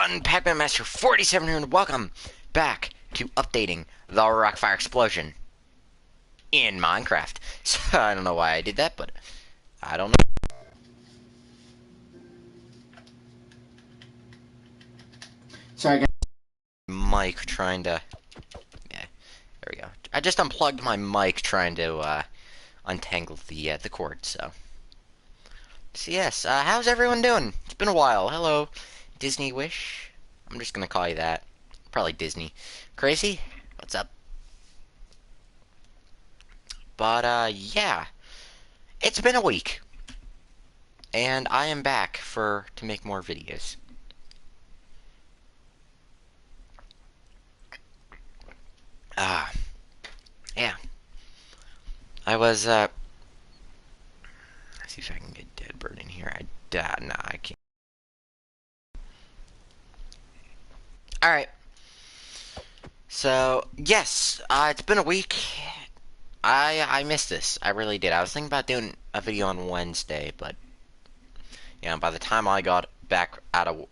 everyone, Pac-Man Master 47 here, and welcome back to updating the Rockfire Explosion in Minecraft. So, I don't know why I did that, but I don't know. Sorry, guys. Mic trying to... Yeah, there we go. I just unplugged my mic trying to untangle the cord, so... So yes, how's everyone doing? It's been a while. Hello, Disney Wish. I'm just gonna call you that. Probably Disney. Crazy? What's up? But, yeah. It's been a week. And I am back to make more videos. Ah, yeah. I was, let's see if I can get Dead Bird in here. Nah, I can't. Alright. So, yes, it's been a week. I missed this. I really did. I was thinking about doing a video on Wednesday, but, you know, by the time I got back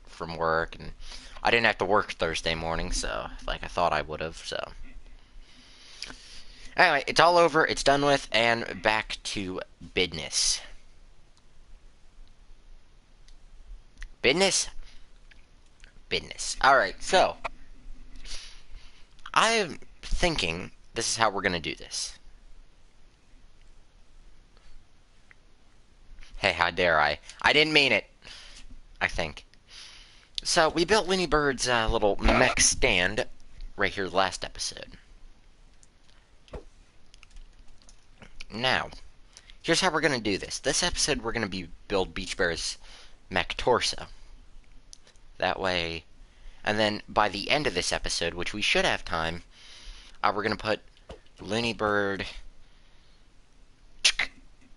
from work, and I didn't have to work Thursday morning, so, like I thought I would have, so. Anyway, it's all over, it's done with, and back to business. Business? Business. Alright, so, I'm thinking this is how we're gonna do this. Hey, how dare I? I didn't mean it, I think. So, we built Looney Bird's little mech stand right here last episode. Now, here's how we're gonna do this. This episode, we're gonna build Beach Bear's mech torso. That way, and then by the end of this episode, which we should have time, we're gonna put Looney Bird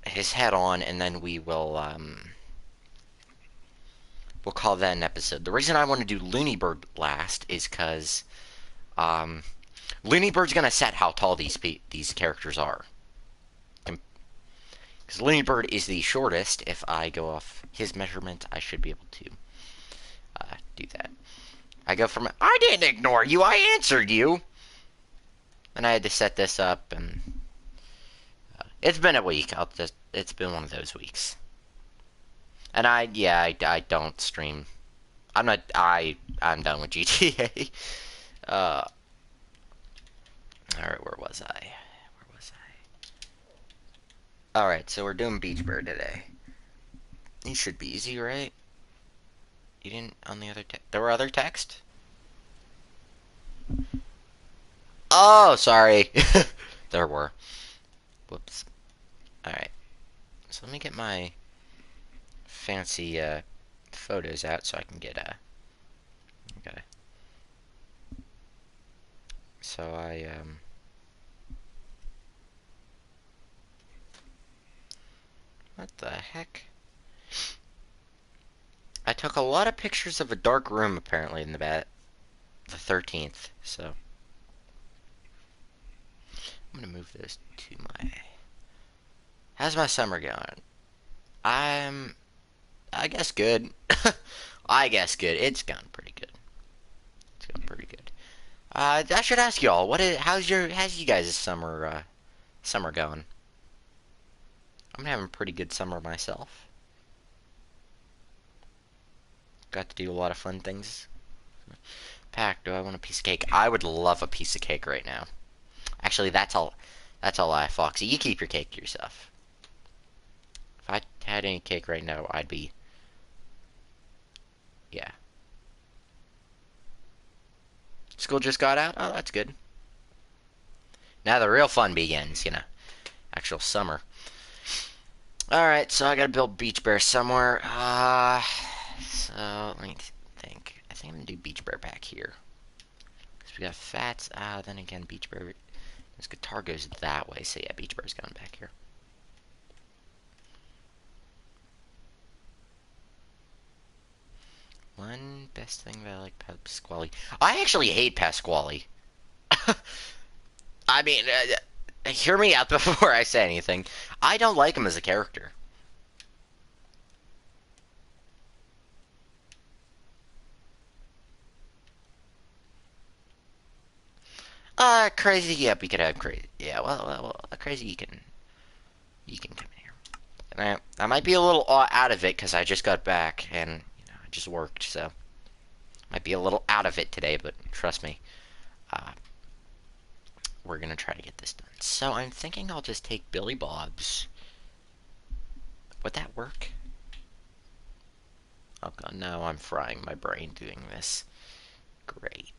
his head on, and then we'll call that an episode. The reason I want to do Looney Bird last is because Looney Bird's gonna set how tall these characters are. Because Looney Bird is the shortest. If I go off his measurement, I should be able to do that. I go from, I didn't ignore you, I answered you! And I had to set this up, and it's been a week. It's been one of those weeks. And I don't stream. I'm done with GTA. Alright, where was I? Alright, so we're doing Beach Bird today. It should be easy, right? You didn't on the other text? There were other text? Oh, sorry. There were. Whoops. Alright. So let me get my fancy photos out so I can get okay. So what the heck? I took a lot of pictures of a dark room apparently in the 13th, so I'm gonna move this to my... How's my summer going? I guess good. I guess good. It's gone pretty good. It's gone pretty good. I should ask y'all, how's you guys' summer going? I'm having a pretty good summer myself. Got to do a lot of fun things. Pack, do I want a piece of cake? I would love a piece of cake right now. Actually, that's all Foxy. You keep your cake to yourself. If I had any cake right now, I'd be... Yeah. School just got out? Oh, that's good. Now the real fun begins, you know. Actual summer. Alright, so I gotta build Beach Bear somewhere. So, let me think. I think I'm gonna do Beach Bear back here. Because we got Fats. Then again, Beach Bear... This guitar goes that way, so yeah, Beach Bear's going back here. One best thing that I like Pasquale. I actually hate Pasquale. I mean, hear me out before I say anything. I don't like him as a character. Crazy, yep, we could have crazy. Yeah, well, crazy, you can come in here. And I might be a little out of it because I just got back and I just worked, so might be a little out of it today. But trust me, we're gonna try to get this done. So I'm thinking I'll just take Billy Bob's. Would that work? Oh god, no, I'm frying my brain doing this. Great.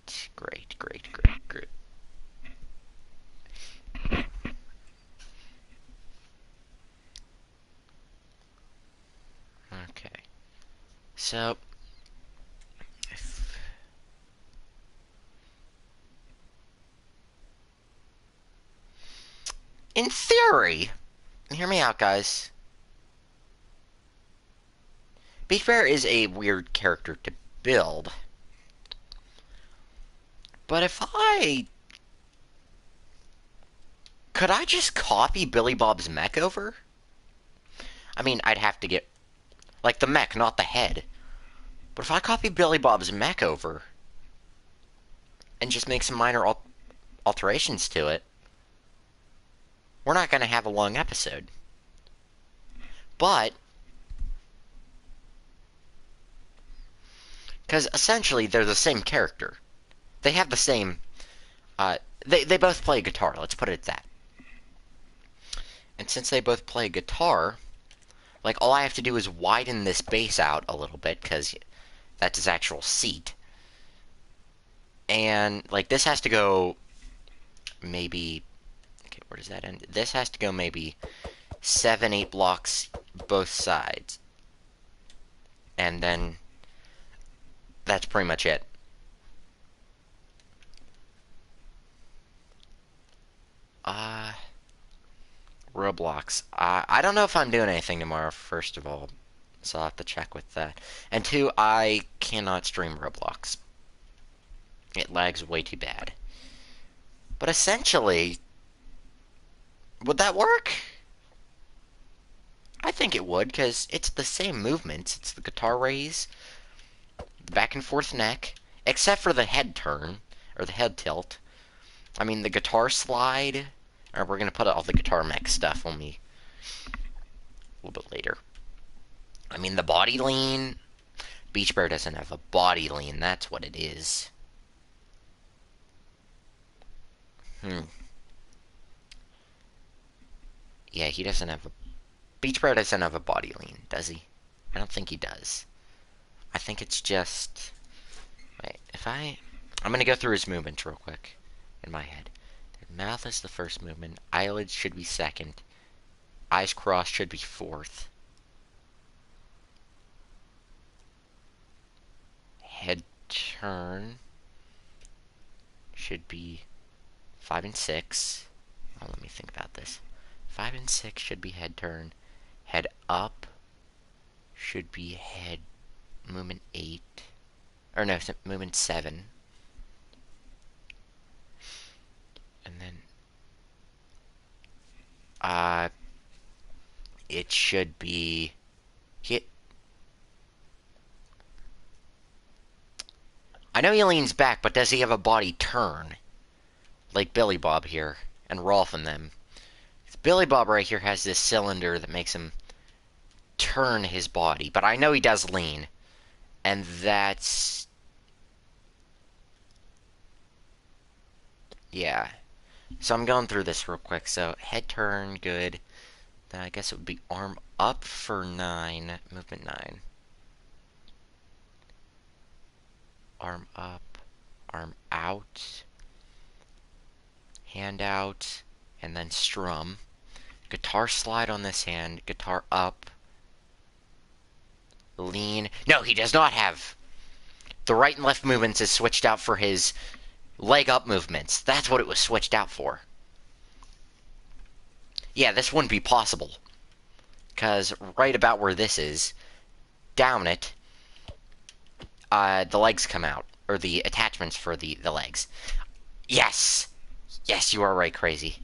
Okay. So, in theory, hear me out, guys. Beach Bear is a weird character to build. But if could I just copy Billy Bob's mech over? I mean, I'd have to get, like, the mech, not the head. But if I copy Billy Bob's mech over and just make some minor alterations to it, we're not going to have a long episode. But, because essentially they're the same character. They have the same, they both play guitar, let's put it at that. And since they both play guitar, like, all I have to do is widen this bass out a little bit, because that's his actual seat. And, like, this has to go maybe, okay, where does that end? This has to go maybe 7-8 blocks both sides. And then that's pretty much it. Roblox. I don't know if I'm doing anything tomorrow, first of all. So I'll have to check with that. And 2, I cannot stream Roblox. It lags way too bad. But essentially, would that work? I think it would, because it's the same movements. It's the guitar raise, the back and forth neck, except for the head turn, or the head tilt. I mean, the guitar slide. Or we're going to put all the guitar mech stuff on me a little bit later. I mean, the body lean. Beach Bear doesn't have a body lean. That's what it is. Yeah, he doesn't have a... Beach Bear doesn't have a body lean, does he? I don't think he does. I think it's just... Wait, I'm going to go through his movements real quick in my head. Mouth is the first movement. Eyelids should be second. Eyes crossed should be fourth. Head turn should be 5 and 6. Oh, let me think about this. 5 and 6 should be head turn. Head up should be head movement 8. Or no, movement 7. And then it should be hit. I know he leans back, but does he have a body turn? Like Billy Bob here, and Rolf and them. Billy Bob right here has this cylinder that makes him turn his body, but I know he does lean. And that's... yeah. So I'm going through this real quick. So head turn, good. Then I guess it would be arm up for 9, movement 9. Arm up, arm out, hand out, and then strum. Guitar slide on this hand, guitar up, lean. No, he does not have. The right and left movements is switched out for his leg up movements. That's what it was switched out for. Yeah, this wouldn't be possible. Because right about where this is, down it, the legs come out. Or the attachments for the legs. Yes! Yes, you are right, Crazy.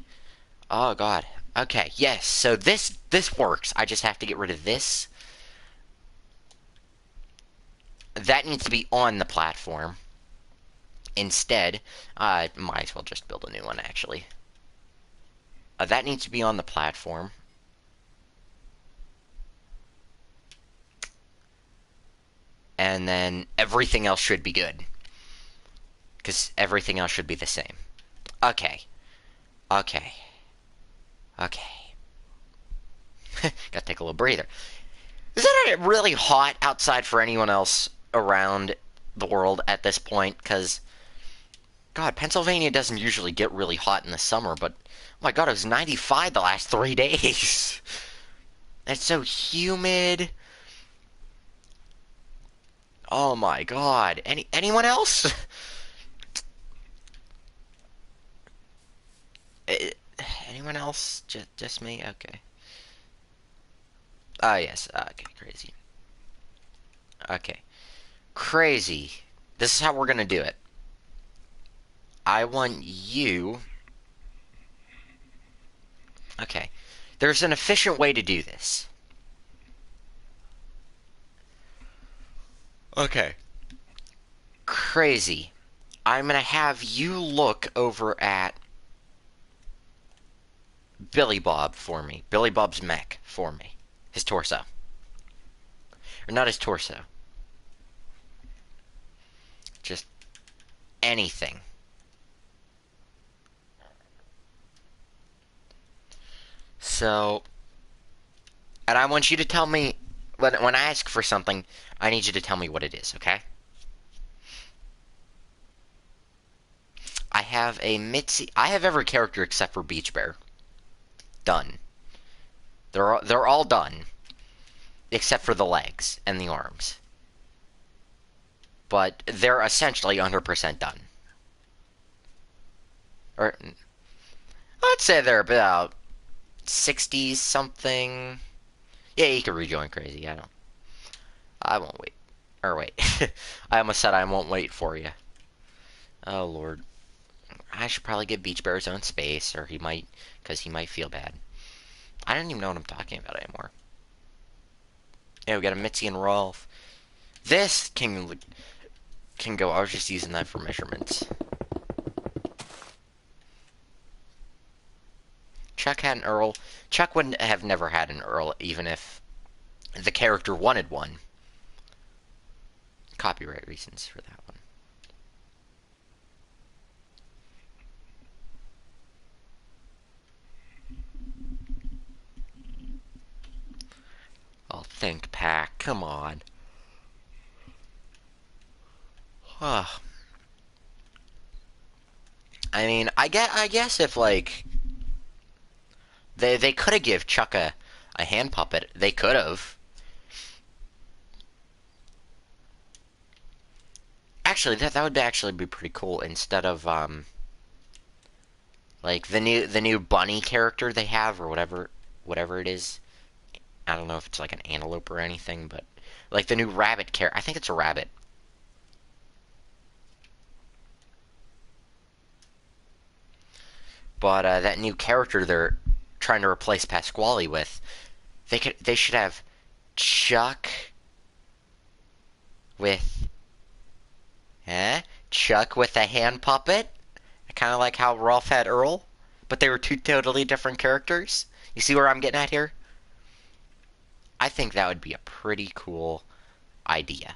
Oh, God. Okay, yes. So this works. I just have to get rid of this. That needs to be on the platform. Instead, I might as well just build a new one, actually. That needs to be on the platform. And then everything else should be good. Because everything else should be the same. Okay. Okay. Okay. Gotta take a little breather. Isn't it really hot outside for anyone else around the world at this point? Because, God, Pennsylvania doesn't usually get really hot in the summer, but, oh my God, it was 95 the last 3 days. It's so humid. Oh my God. Anyone else? Anyone else? Just me? Okay. Ah, yes. Okay, crazy. Okay. Crazy. This is how we're gonna do it. I want you... Okay. There's an efficient way to do this. Okay. Crazy. I'm gonna have you look over at Billy Bob for me. Billy Bob's mech for me. His torso. Or not his torso. Just anything. So, and I want you to tell me, when I ask for something, I need you to tell me what it is, okay? I have a Mitzi. I have every character except for Beach Bear. Done. They're all done. Except for the legs and the arms. But they're essentially 100% done. Or, let's say they're about 60 something. Yeah, you can rejoin crazy. I won't wait. Or wait. I almost said I won't wait for you. Oh, Lord. I should probably give Beach Bear his own space, or he might, because he might feel bad. I don't even know what I'm talking about anymore. Yeah, we got a Mitzi and Rolf. This can go. I was just using that for measurements. Chuck had an Earl. Chuck wouldn't have never had an Earl, even if the character wanted one. Copyright reasons for that one. Oh, think pack. Come on. I mean, I guess if like they could have give Chuck a hand puppet. They could have. Actually, that would actually be pretty cool. Instead of like the new bunny character they have, or whatever it is. I don't know if it's like an antelope or anything, but like the new rabbit character. I think it's a rabbit. But that new character they're trying to replace Pasquale with, they should have Chuck with Chuck with a hand puppet, kind of like how Rolf had Earl, but they were two totally different characters. You see where I'm getting at here? I think that would be a pretty cool idea.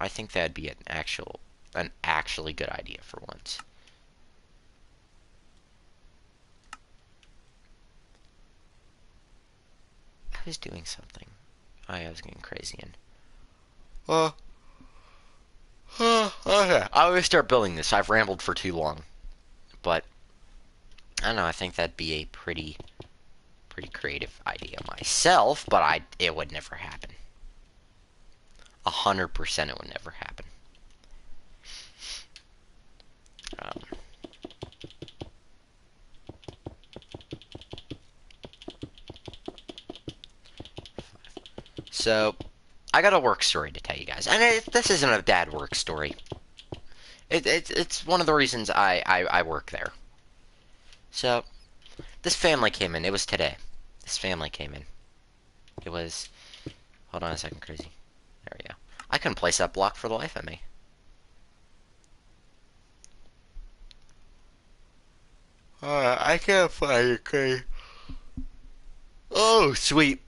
I think that'd be an actually good idea for once. I was doing something. I was getting crazy and okay. I always start building this. I've rambled for too long. But I don't know, I think that'd be a pretty creative idea myself, but it would never happen. 100% it would never happen. So, I got a work story to tell you guys. And this isn't a bad work story. It's one of the reasons I work there. So, this family came in. It was today. This family came in. It was... Hold on a second, crazy. There we go. couldn't place that block for the life of me. I can't find it, okay. Oh, sweet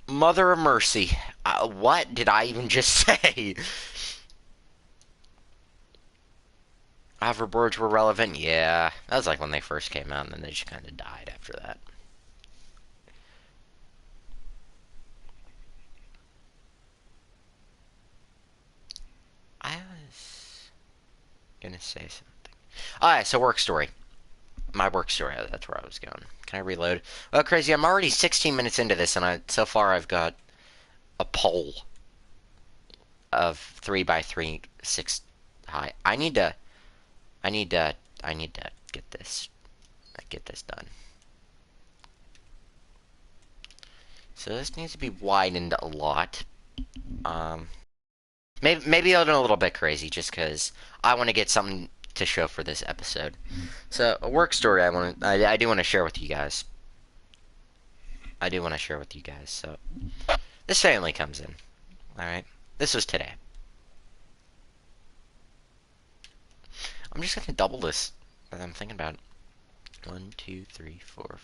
Mother of Mercy. What did I even just say? Hoverboards were relevant? Yeah. That was like when they first came out, and then they just kind of died after that. I was gonna say something. Alright, so work story. My work story, that's where I was going. Can I reload? Oh, crazy, I'm already 16 minutes into this, and so far I've got a pole of 3 by 3, 6 high. I need to get this done. So this needs to be widened a lot. Maybe I'll do a little bit crazy just because I want to get something to show for this episode. So a work story I do want to share with you guys. So this family comes in. All right, this was today. I'm just gonna double this as I'm thinking about it. 1, 2, 3, 4, 5,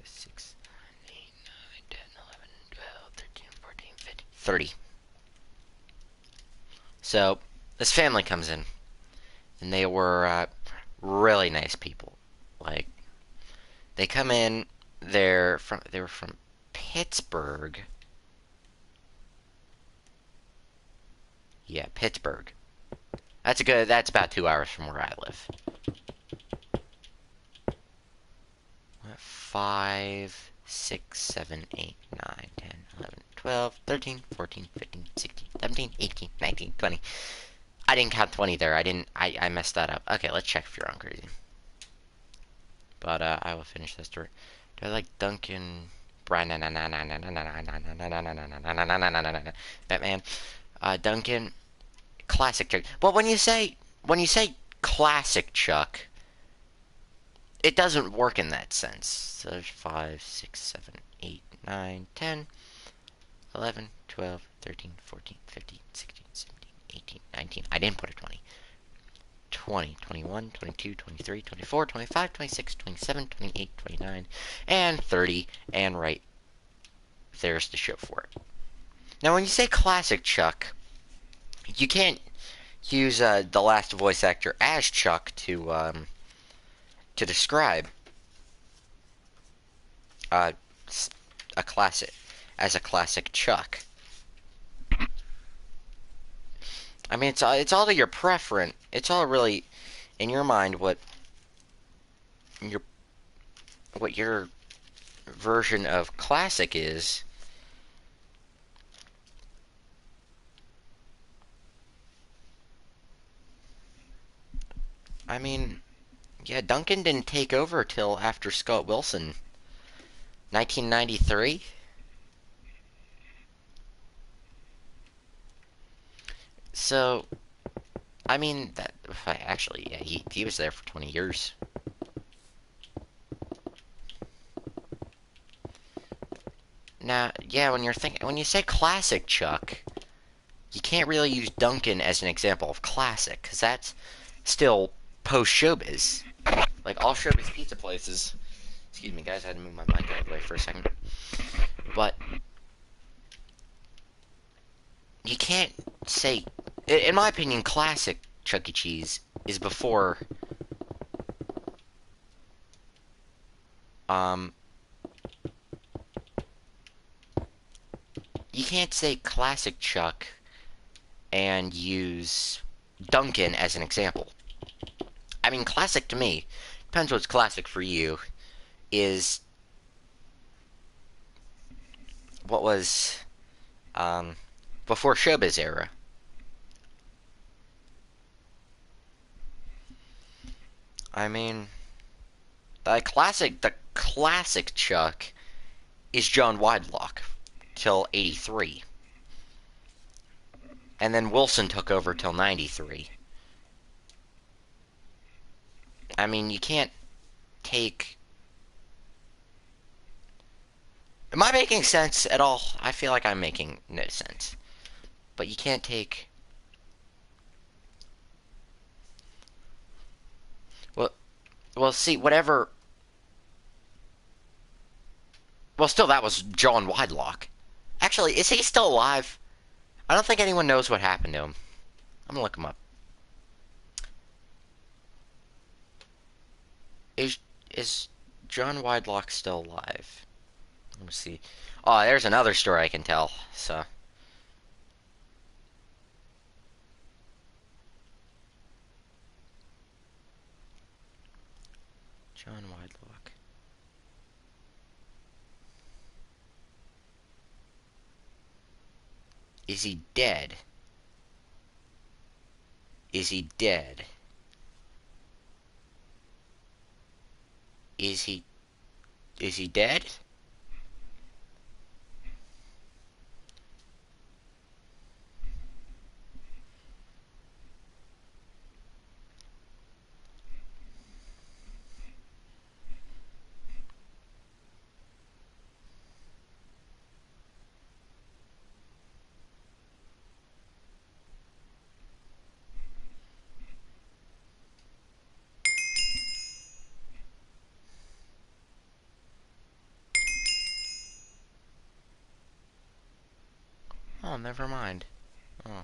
6, 7, 8, 9, 10, 11, 12, 13, 14, 15, 30. So this family comes in, and they were really nice people. Like, they come in, they were from Pittsburgh. Yeah, Pittsburgh. That's about 2 hours from where I live. 5, 6, 7, 8, 9, 10, 11, 12, 13, 14, 15, 16, 17, 18, 19, 20. I didn't count 20 there. I messed that up. Okay, let's check if you're on crazy. But I will finish this story. Do I like Duncan Batman? Duncan classic Chuck. Well, when you say classic Chuck, it doesn't work in that sense. So there's 5, 6, 7, 8, 9, 10, 11, 12, 13, 14, 15, 16, 17, 18, 19. I didn't put a 20. 20, 21, 22, 23, 24, 25, 26, 27, 28, 29, and 30, and right there's the show for it. Now, when you say classic Chuck, you can't use the last voice actor as Chuck to describe a classic as a classic Chuck. I mean, it's all to your preference. It's all really in your mind what your version of classic is. I mean, yeah, Duncan didn't take over till after Scott Wilson, 1993. So, I mean, actually, yeah, he was there for 20 years. Now, yeah, when you say classic Chuck, you can't really use Duncan as an example of classic, because that's still post-showbiz. Like, all showbiz pizza places... Excuse me, guys, I had to move my mic out of the way for a second. But... you can't say... In my opinion, classic Chuck E. Cheese is before... you can't say classic Chuck and use Duncan as an example. I mean, classic to me, depends what's classic for you, is what was before showbiz era. I mean, the classic Chuck is John Whitelock till 83. And then Wilson took over till 93. I mean, you can't take... Am I making sense at all? I feel like I'm making no sense. But you can't take Well, see, whatever. Well, still, that was John Widelock. Actually, is he still alive? I don't think anyone knows what happened to him. I'm gonna look him up. Is is John Widelock still alive? Let me see. Oh, there's another story I can tell. So, John Widelock. Is he dead? Is he dead? Is he is he dead? Oh, never mind. Oh.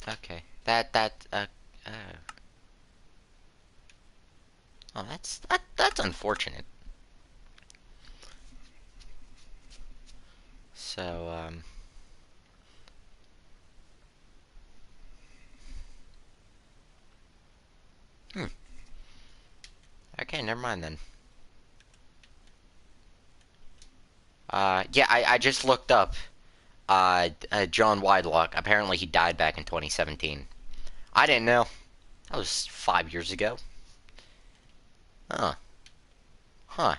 Okay. Uh, oh, that's unfortunate. So, hmm. Okay, never mind then. Yeah, I just looked up, John Widelock. Apparently he died back in 2017. I didn't know. That was 5 years ago. Huh. Huh.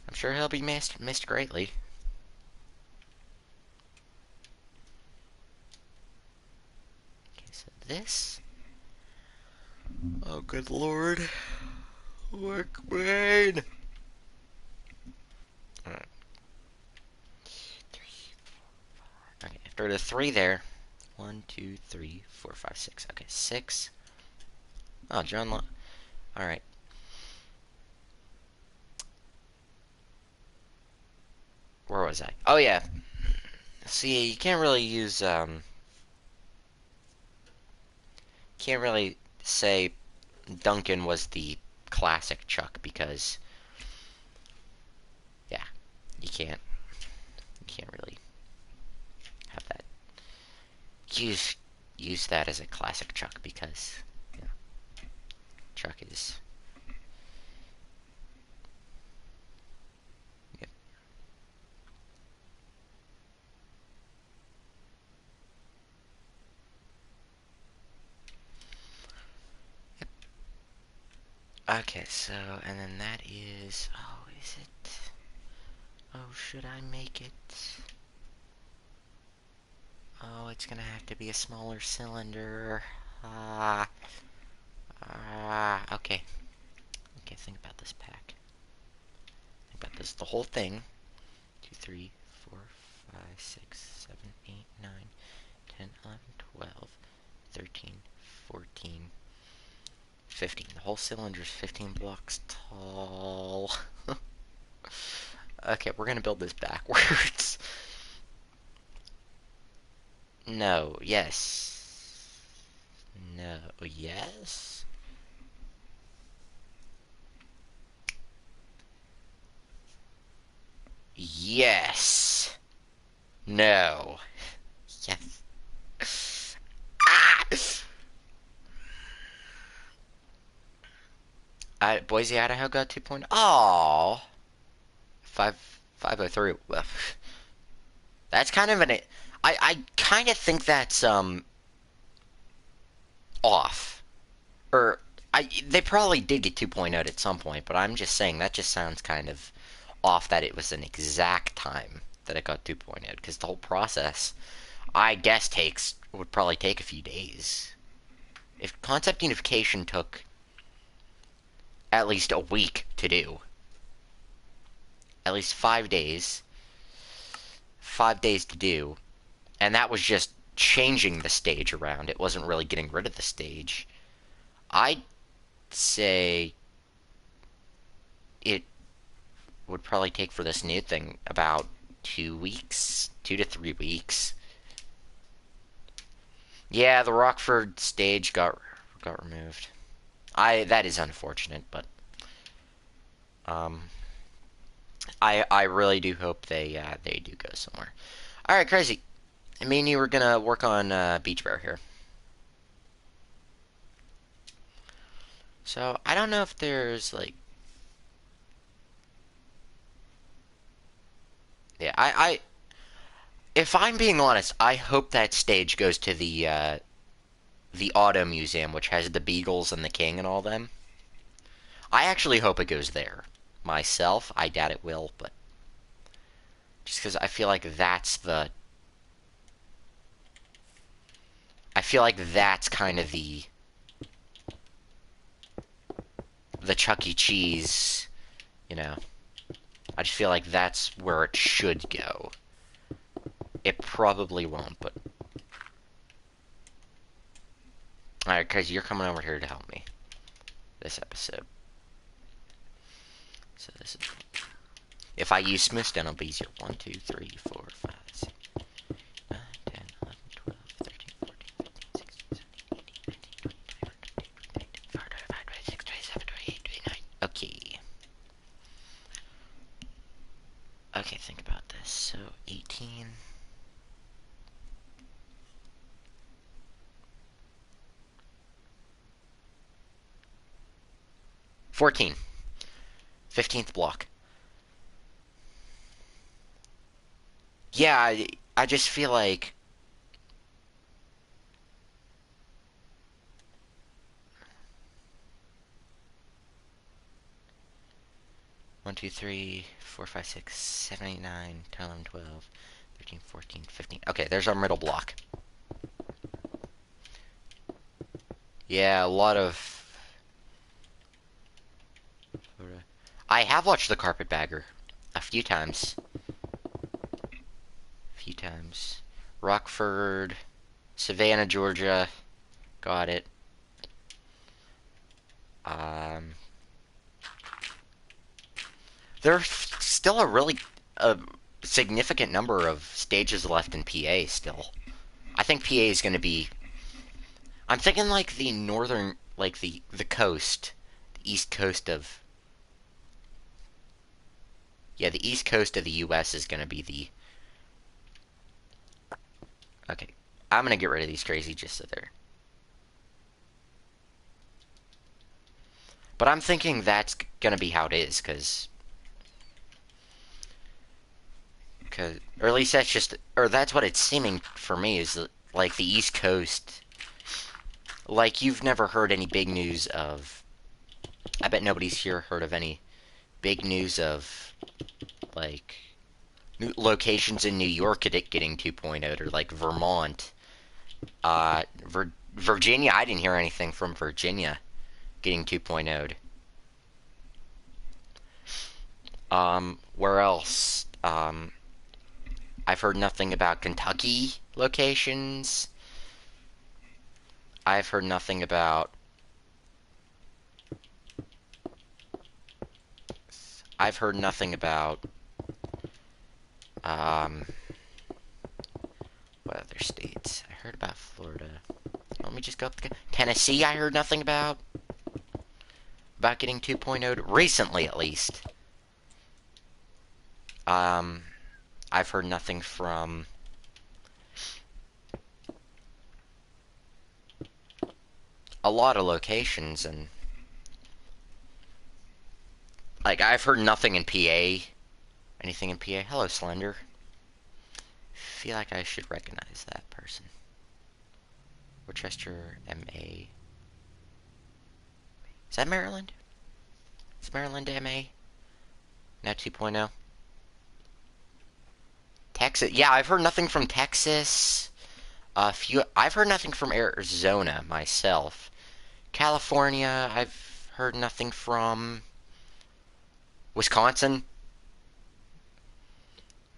I'm sure he'll be missed greatly. Okay, so this. Oh, good lord. Work brain. Alright. Okay, after the 3 there. 1, 2, 3, 4, 5, 6. Okay, 6. Oh, John. Alright. Where was I? Oh, yeah. See, you can't really use, can't really say Duncan was the classic Chuck because, yeah, you can't really have that use use that as a classic Chuck because, you know, Chuck is. Yep. Yep. Okay, so and then that is. Oh, is it? Oh, should I make it? Oh, it's gonna have to be a smaller cylinder. Okay. Okay, think about this pack. Think about this. The whole thing. 2, 3, 4, 5, 6, 7, 8, 9, 10, 11, 12, 13, 14, 15. The whole cylinder is 15 blocks tall. Okay, we're gonna build this backwards. No, yes. No, yes. Yes. No. Yes. Ah! Boise, Idaho got 2 point. Oh, 503. Well, that's kind of I kind of think that's off. Or they probably did get 2.0 at some point, but I'm just saying that just sounds kind of off that it was an exact time that it got 2.0 because the whole process, I guess, would probably take a few days. If concept unification took at least a week to do, at least 5 days, 5 days to do, and that was just changing the stage around. It wasn't really getting rid of the stage. I'd say it would probably take for this new thing about 2 weeks, 2 to 3 weeks. Yeah, the Rockford stage got removed. That is unfortunate, but I really do hope they do go somewhere. All right, crazy. Me and you were gonna work on Beach Bear here. So I don't know if there's like, yeah, if I'm being honest, I hope that stage goes to the Auto Museum, which has the Beagles and the King and all them. I actually hope it goes there. Myself, I doubt it will, but just because I feel like that's kind of the Chuck E. Cheese, you know. I just feel like that's where it should go. It probably won't, but alright, cause you're coming over here to help me this episode. So this is, if I use Smithstone, it'll be easier. 1, 2, 3, 4, 5, 6, 9, 10, 11, 12, 13, 14, 15, 16, 17, 18, 19, 20, 21, 22, 23, 24, 25, 26, 27, 28, 29. Okay. Okay, think about this. So 18. $14. 15th block. Yeah, I just feel like one, 2, 3, 4, 5, 6, 7, 8, 9, 10, 11, 12, 13, 14, 15. Okay, there's our middle block. Yeah, a lot of... I have watched The Carpetbagger a few times. Rockford, Savannah, Georgia. Got it. There's still a significant number of stages left in PA still. I think PA is going to be... I'm thinking like the northern, like the coast, the east coast of... Yeah, the east coast of the U.S. is going to be the... Okay, I'm going to get rid of these crazy just so they're... But I'm thinking that's going to be how it is, because... Or at least that's just... Or that's what it's seeming for me, is like the east coast... Like, you've never heard any big news of... I bet nobody's here heard of any big news of, like, new locations in New York getting 2.0'd, or, like, Vermont. Virginia, I didn't hear anything from Virginia getting 2.0'd. Where else? I've heard nothing about Kentucky locations. I've heard nothing about... what other states? I heard about Florida. Let me just go up to Tennessee. I heard nothing about getting 2.0'd recently, at least. I've heard nothing from a lot of locations, and like I've heard nothing in PA. Anything in PA? Hello, Slender. Feel like I should recognize that person. Worcester, MA. Is that Maryland? Is Maryland MA? Now 2.0. Texas. Yeah, I've heard nothing from Texas. I've heard nothing from Arizona myself. California, I've heard nothing from. Wisconsin.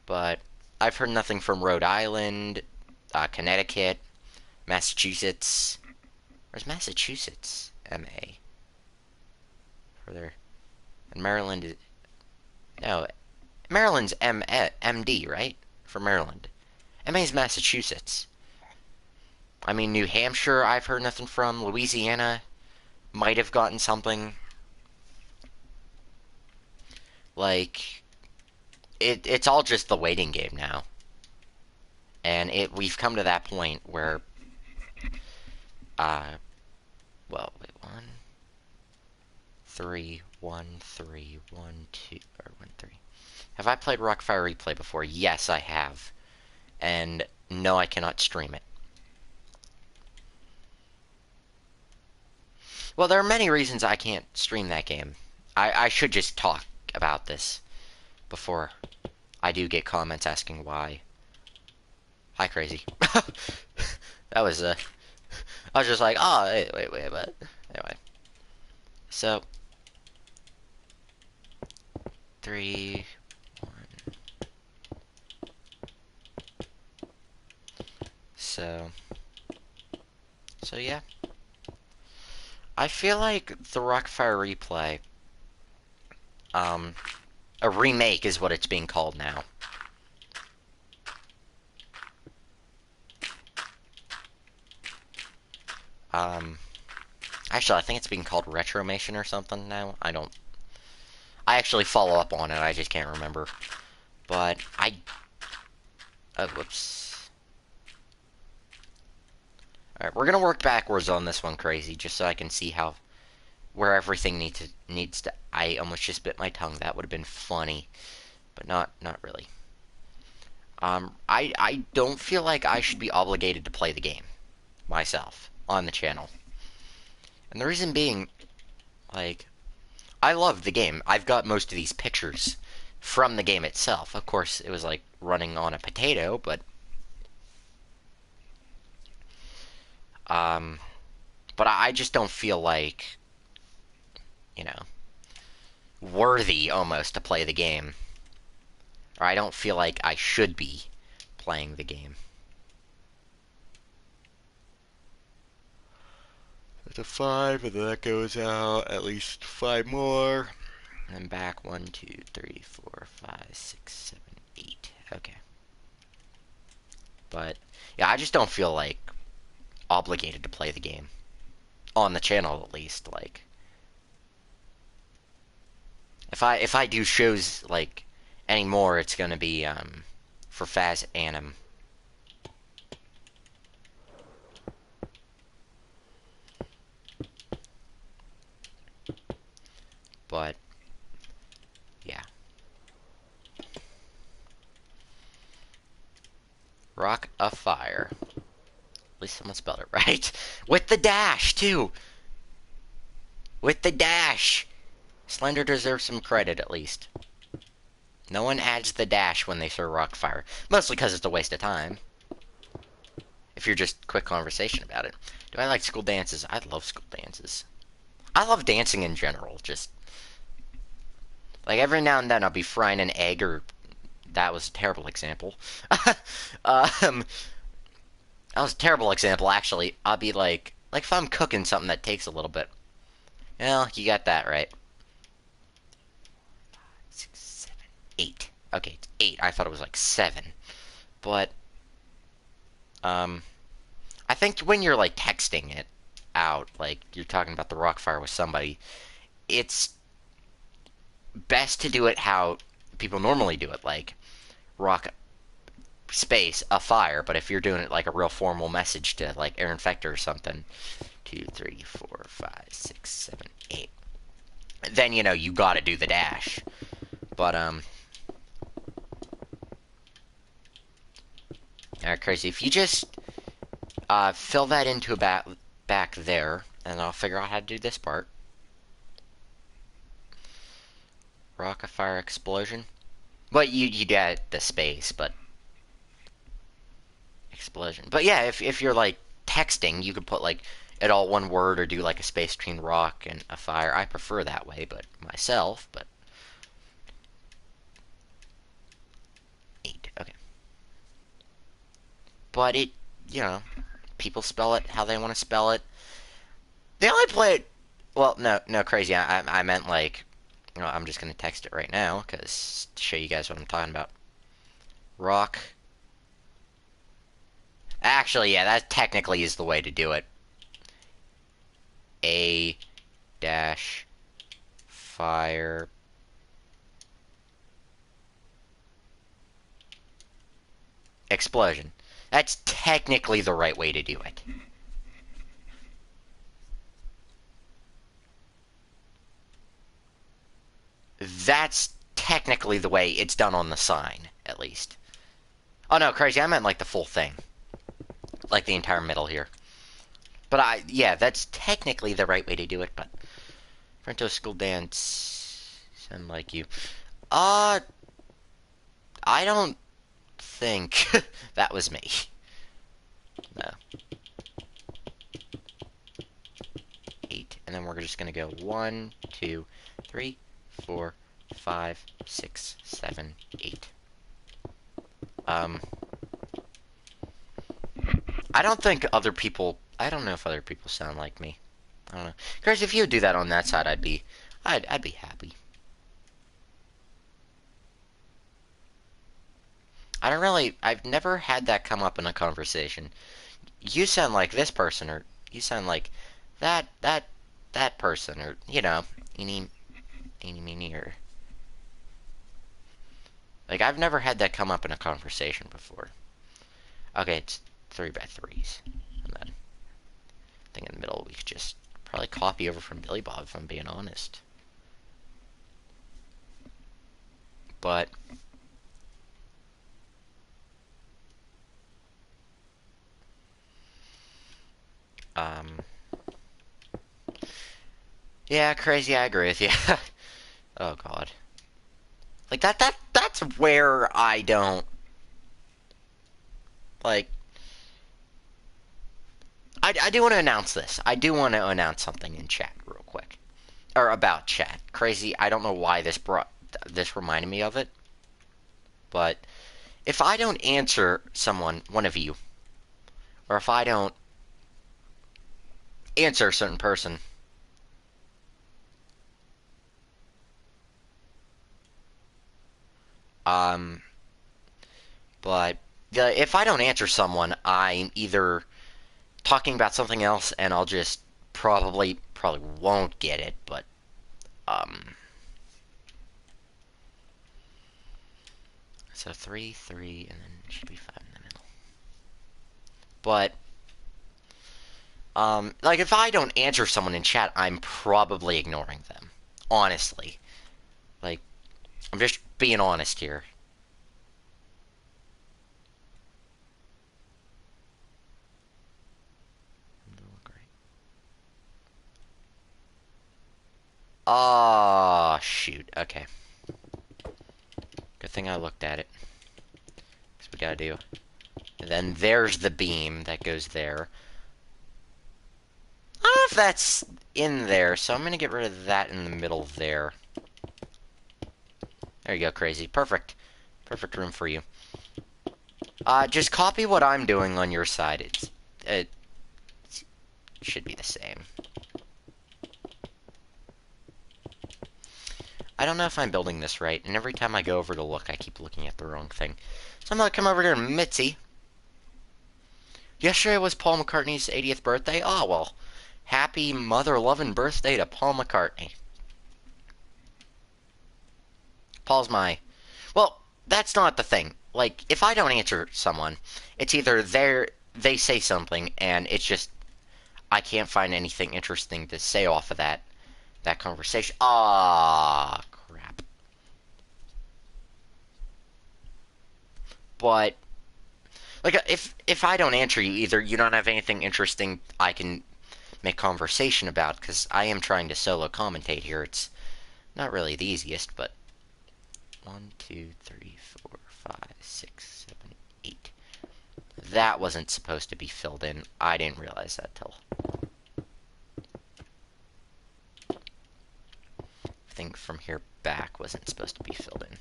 But I've heard nothing from Rhode Island. Connecticut, Massachusetts. Where's Massachusetts? MA. Further. And Maryland is... No, Maryland's MD, right? For Maryland. MA is Massachusetts. I mean, New Hampshire, I've heard nothing from. Louisiana might have gotten something. Like, it's all just the waiting game now. And we've come to that point where, well, wait, 1, 3, 1, 3, 1, 2, or 1, 3. Have I played Rockfire Replay before? Yes, I have. And no, I cannot stream it. Well, there are many reasons I can't stream that game. I should just talk about this before I do get comments asking why. Hi, Crazy. That was, I was just like, oh, wait, but, anyway. So, 3, 1. So yeah. I feel like the Rockfire Replay, a remake is what it's being called now. Actually, I think it's being called Retromation or something now. I actually follow up on it, I just can't remember. But, whoops. Alright, we're gonna work backwards on this one, Crazy, just so I can see where everything needs to... I almost just bit my tongue. That would have been funny. But not really. I don't feel like I should be obligated to play the game myself on the channel. And the reason being, like, I love the game. I've got most of these pictures from the game itself. Of course, it was like running on a potato, but I just don't feel like, you know, worthy almost to play the game. Or I don't feel like I should be playing the game. That's a 5, and then that goes out. At least 5 more. And then back 1, 2, 3, 4, 5, 6, 7, 8. Okay. But, yeah, I just don't feel like obligated to play the game. On the channel, at least. Like, if I do shows, like, anymore, it's gonna be, for Faz Anim. But, yeah. Rock a Fire. At least someone spelled it right. With the dash, too! With the dash! Slender deserves some credit, at least. No one adds the dash when they say Rockfire. Mostly because it's a waste of time. If you're just quick conversation about it. Do I like school dances? I love school dances. I love dancing in general, just... Like, every now and then I'll be frying an egg, or... That was a terrible example. That was a terrible example, actually. I'll be like if I'm cooking something that takes a little bit. Well, you got that right. 6, 7, 8. Okay, it's 8. I thought it was like 7. But, I think when you're, like, texting it out, like, you're talking about the Rockfire with somebody, it's best to do it how people normally do it, like, rock space a fire. But if you're doing it like a real formal message to, like, Aaron Fector or something, 2, 3, 4, 5, 6, 7, 8, then, you know, you gotta do the dash. But, alright, Crazy, if you just, fill that into back there, and I'll figure out how to do this part. Rock a Fire Explosion. Well, you get the space, but... Explosion. But yeah, if you're, like, texting, you could put, like, it all one word, or do, like, a space between rock and a fire. I prefer that way, but myself, but... 8, okay. But you know, people spell it how they want to spell it. They only play it. Well, no, crazy. I meant like, I'm just gonna text it right now because to show you guys what I'm talking about. Rock. Actually, yeah, that technically is the way to do it. A dash fire explosion. That's technically the right way to do it. That's technically the way it's done on the sign, at least. Oh no, crazy, I meant like the full thing. Like the entire middle here. But yeah, that's technically the right way to do it, but Fronto School Dance sound like you. Uh, I don't think that was me. No. 8, and then we're just gonna go 1, 2, 3, 4, 5, 6, 7, 8. I don't think other people. I don't know if other people sound like me. I don't know. Guys, if you do that on that side, I'd be happy. I've never had that come up in a conversation. You sound like this person, or you sound like that person, or, eeny, meeny, or... Like, I've never had that come up in a conversation before. Okay, it's 3x3s. And then, I think in the middle we could just probably copy over from Billy Bob, if I'm being honest. But... Yeah, crazy, I agree with you. Oh, God. Like, that's where I don't... Like... I do want to announce this. I do want to announce something in chat real quick. Or about chat. Crazy, I don't know why this reminded me of it. But, if I don't answer someone, one of you, or if I don't answer a certain person, but if I don't answer someone, I'm either talking about something else, and I'll just probably won't get it, but so 3, 3, and then it should be 5 in the middle. But like, if I don't answer someone in chat, I'm probably ignoring them. Honestly. Like, I'm just being honest here. Oh, shoot. Okay. Good thing I looked at it. That's what we gotta do. And then there's the beam that goes there. I don't know if that's in there, so I'm gonna get rid of that in the middle there. There you go, crazy. Perfect. Perfect room for you. Just copy what I'm doing on your side. It should be the same. I don't know if I'm building this right, and every time I go over to look, I keep looking at the wrong thing. So I'm gonna come over here to Mitzi. Yesterday was Paul McCartney's 80th birthday. Oh, well, happy mother-loving birthday to Paul McCartney. Paul's my... Well, that's not the thing. Like, if I don't answer someone, it's either they say something, and it's just... I can't find anything interesting to say off of that conversation. Ah, crap. But, like, if I don't answer you, either you don't have anything interesting I can make conversation about, because I am trying to solo commentate here. It's not really the easiest, but 1, 2, 3, 4, 5, 6, 7, 8. That wasn't supposed to be filled in. I didn't realize that till... I think from here back wasn't supposed to be filled in.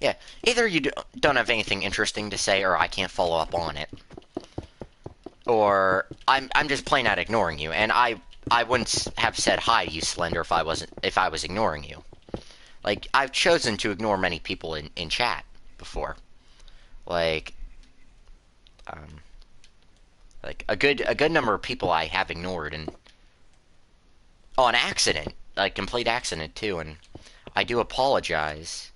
Yeah, either you don't have anything interesting to say, or I can't follow up on it. or I'm just plain out ignoring you, and I wouldn't have said hi to you, Slender, if I was ignoring you. Like, I've chosen to ignore many people in chat before. Like, um, like a good number of people I have ignored, and on accident, like complete accident too, and I do apologize.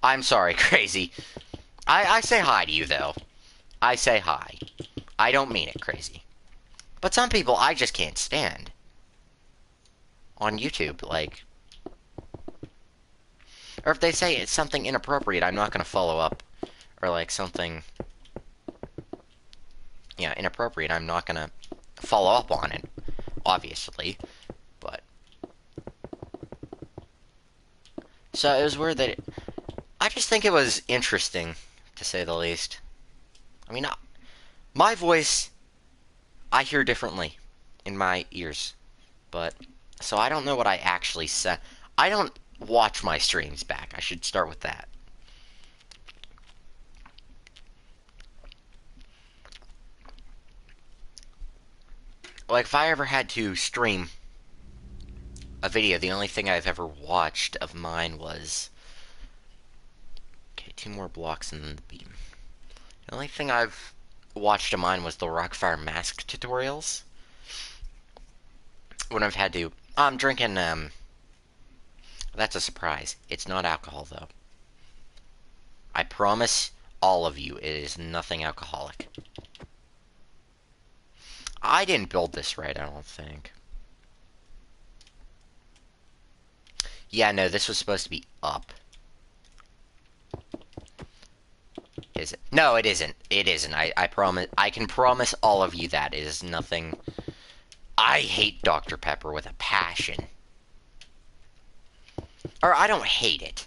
I'm sorry, Crazy. I say hi to you though. I say hi. I don't mean it, Crazy. But some people I just can't stand on YouTube, like, or if they say it's something inappropriate, I'm not gonna follow up, or like something, yeah, inappropriate, I'm not gonna follow up on it, obviously. But so it was weird that I just think it was interesting, to say the least. I mean, my voice I hear differently in my ears, but so I don't know what I actually said. I don't watch my streams back. I should start with that. Like, if I ever had to stream a video, the only thing I've ever watched of mine was... Okay, 2 more blocks and then the beam. The only thing I've watched of mine was the Rockfire Mask tutorials. When I've had to... I'm drinking, that's a surprise. It's not alcohol, though. I promise all of you, it is nothing alcoholic. I didn't build this right, I don't think. Yeah, no, this was supposed to be up. Is it? No, it isn't. It isn't. I promise. I can promise all of you that. It is nothing. I hate Dr. Pepper with a passion. Or, I don't hate it.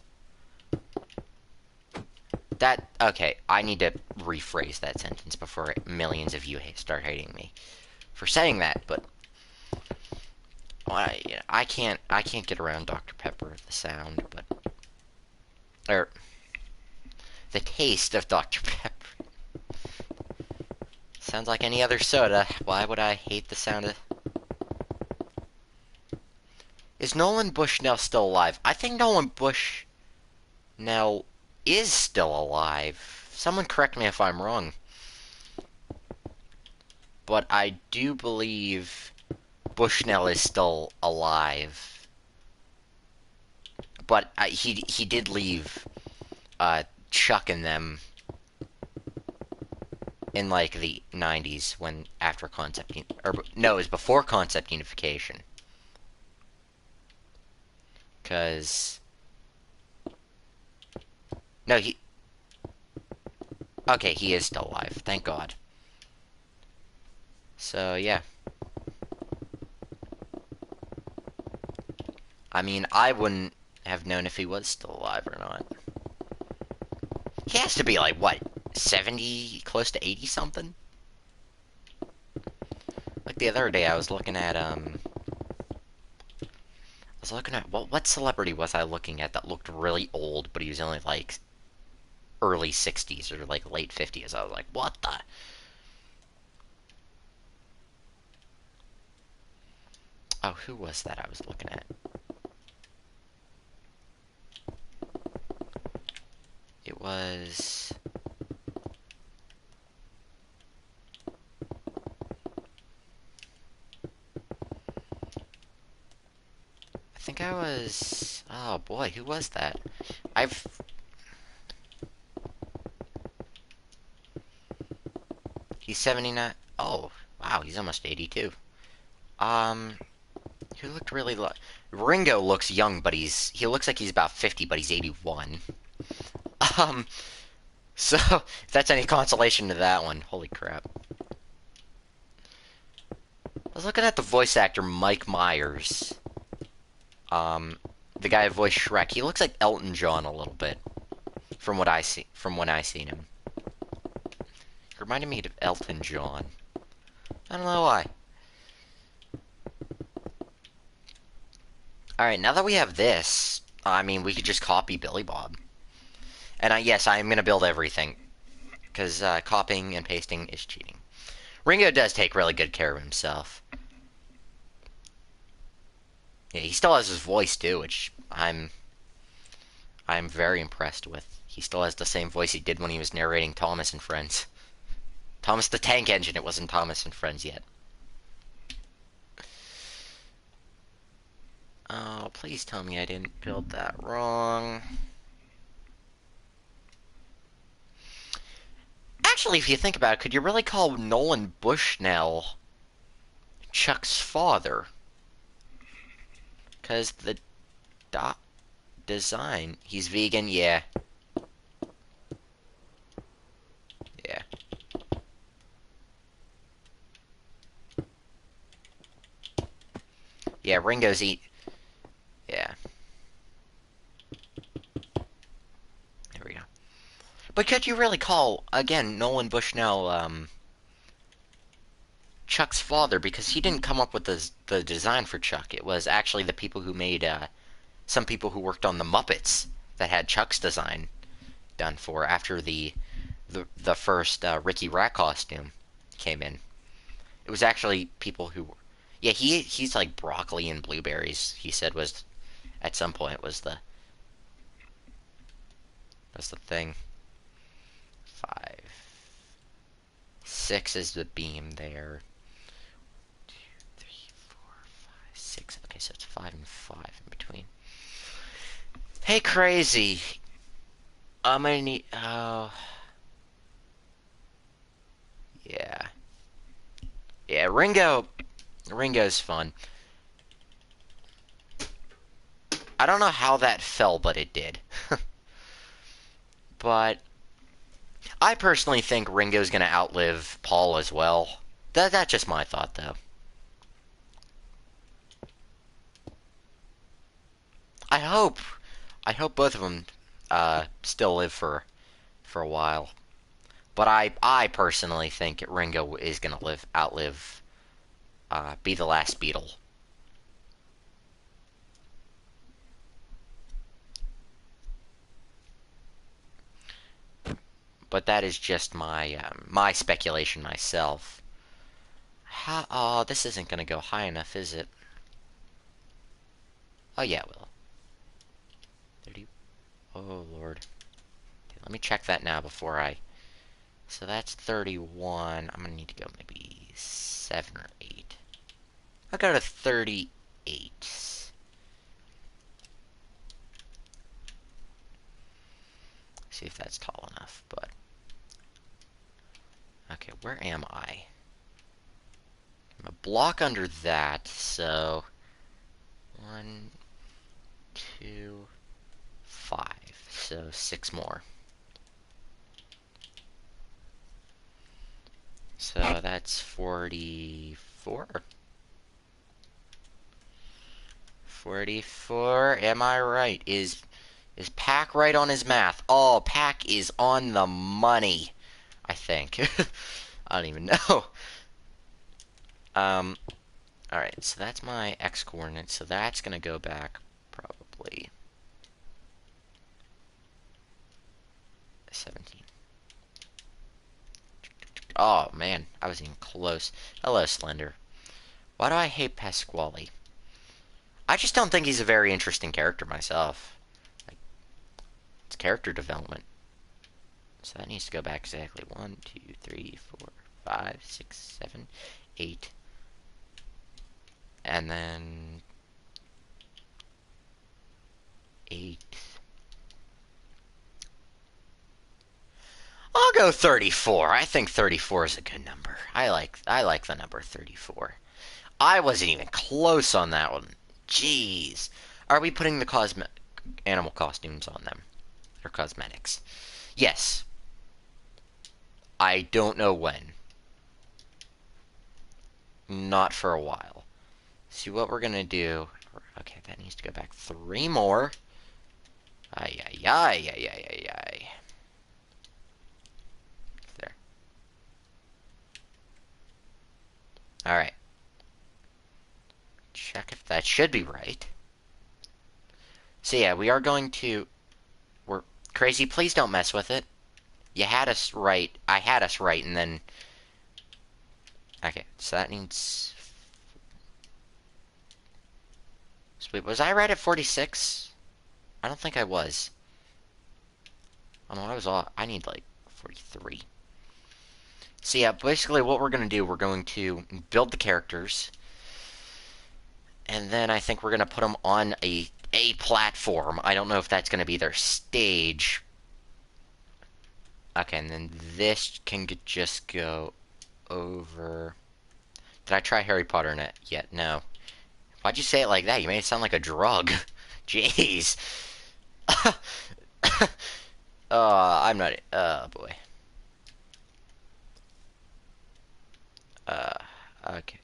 Okay, I need to rephrase that sentence before millions of you start hating me for saying that, but I can't get around Dr. Pepper, the sound, but or the taste of Dr. Pepper. Sounds like any other soda. Why would I hate the sound of... Is Nolan Bushnell still alive? I think Nolan Bushnell is still alive. Someone correct me if I'm wrong. But I do believe Bushnell is still alive. But he did leave Chuck and them in like the 90s when after concept or no, it was before concept unification. Cause no, okay, he is still alive, thank God. So yeah. I mean, I wouldn't have known if he was still alive or not. He has to be like, what, 70, close to 80 something? Like the other day I was looking at, what celebrity was I looking at that looked really old, but he was only like early 60s or like late 50s. I was like, what the? Oh, who was that I was looking at? It was... I think I was... Oh boy, who was that? He's 79... Oh, wow, he's almost 82. Who looked really Ringo looks young, but he looks like he's about 50, but he's 81. So, if that's any consolation to that one, holy crap. I was looking at the voice actor Mike Myers. The guy who voiced Shrek. He looks like Elton John a little bit. From when I seen him. He reminded me of Elton John. I don't know why. Alright, now that we have this, I mean, we could just copy Billy Bob. And yes, I am going to build everything. because copying and pasting is cheating. Ringo does take really good care of himself. Yeah, he still has his voice too, which I'm very impressed with. He still has the same voice he did when he was narrating Thomas and Friends. Thomas the Tank Engine. It wasn't Thomas and Friends yet. Oh, please tell me I didn't build that wrong. Actually, if you think about it, could you really call Nolan Bushnell Chuck's father? Because the design... He's vegan, yeah. Yeah. Yeah, Ringo's eat... Yeah. There we go. But could you really call, again, Nolan Bushnell, Chuck's father? Because he didn't come up with the design for Chuck. It was actually the people who made, some people who worked on the Muppets that had Chuck's design done for after the first Ricky Rat costume came in. It was actually people who, yeah, he's like broccoli and blueberries. He said was at some point was the thing. 5, 6 is the beam there. 2, 3, 4, 5, 6. Okay, so it's 5 and 5 in between. Hey, crazy. I'm gonna need. Oh. Yeah. Yeah, Ringo's fun. I don't know how that fell, but it did. But I personally think Ringo's gonna outlive Paul as well. That's just my thought, though. I hope. I hope both of them still live for a while. But I personally think Ringo is gonna outlive be the last Beatle. But that is just my speculation myself. Oh, this isn't gonna go high enough, is it? Oh yeah, it will. 30. Oh Lord. Okay, let me check that now before I. So that's 31. I'm gonna need to go maybe 7 or 8. I'll go to 38. See if that's tall enough, but okay, where am I? I'm a block under that, so 1, 2, 5, so 6 more. So that's 44. 44, am I right? Is Pack right on his math? Oh, Pack is on the money, I think. I don't even know. Alright, so that's my x coordinate, so that's gonna go back probably 17. Oh man, I was even close. Hello, Slender. Why do I hate Pasquale? I just don't think he's a very interesting character myself. Like, it's character development. So that needs to go back exactly 1, 2, 3, 4, 5, 6, 7, 8. And then 8. I'll go 34. I think 34 is a good number. I like the number 34. I wasn't even close on that one. Jeez. Are we putting the animal costumes on them? Or cosmetics? Yes. I don't know when. Not for a while. See what we're gonna do. Okay, that needs to go back 3 more. Ay, ay, ay, ay, ay, ay, ay. There. Alright. Check if that should be right. So yeah, we are going to... We're... Crazy, please don't mess with it. you had us right. I had us right, and then... Okay, so that needs... Wait, was I right at 46? I don't think I was. Oh no, I was off. I need like 43. So yeah, basically what we're going to do, we're going to build the characters. And then I think we're going to put them on a platform. I don't know if that's going to be their stage. Okay, and then this can just go over... Did I try Harry Potter in it yet? No. Why'd you say it like that? You made it sound like a drug. Jeez. I'm not... Oh, boy. Okay.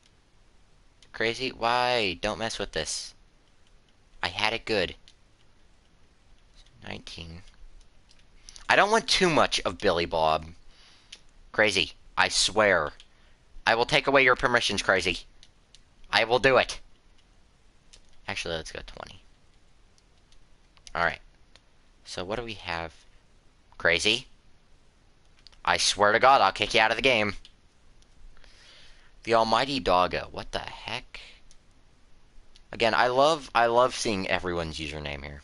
Crazy? Why? Don't mess with this. I had it good. 19. I don't want too much of Billy Bob. Crazy. I swear. I will take away your permissions, Crazy. I will do it. Actually, let's go 20. Alright. So what do we have? Crazy? I swear to God, I'll kick you out of the game. The Almighty Doggo. What the heck? Again, I love seeing everyone's username here.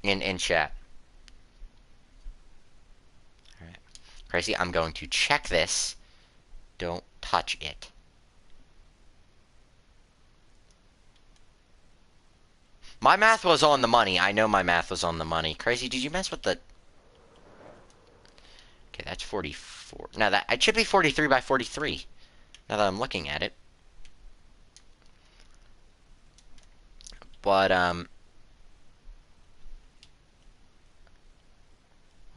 In chat. Alright. Crazy, I'm going to check this. Don't touch it. My math was on the money. I know my math was on the money. Crazy, did you mess with the... Okay, that's 44. Now that... It should be 43 by 43. Now that I'm looking at it. But, Oh,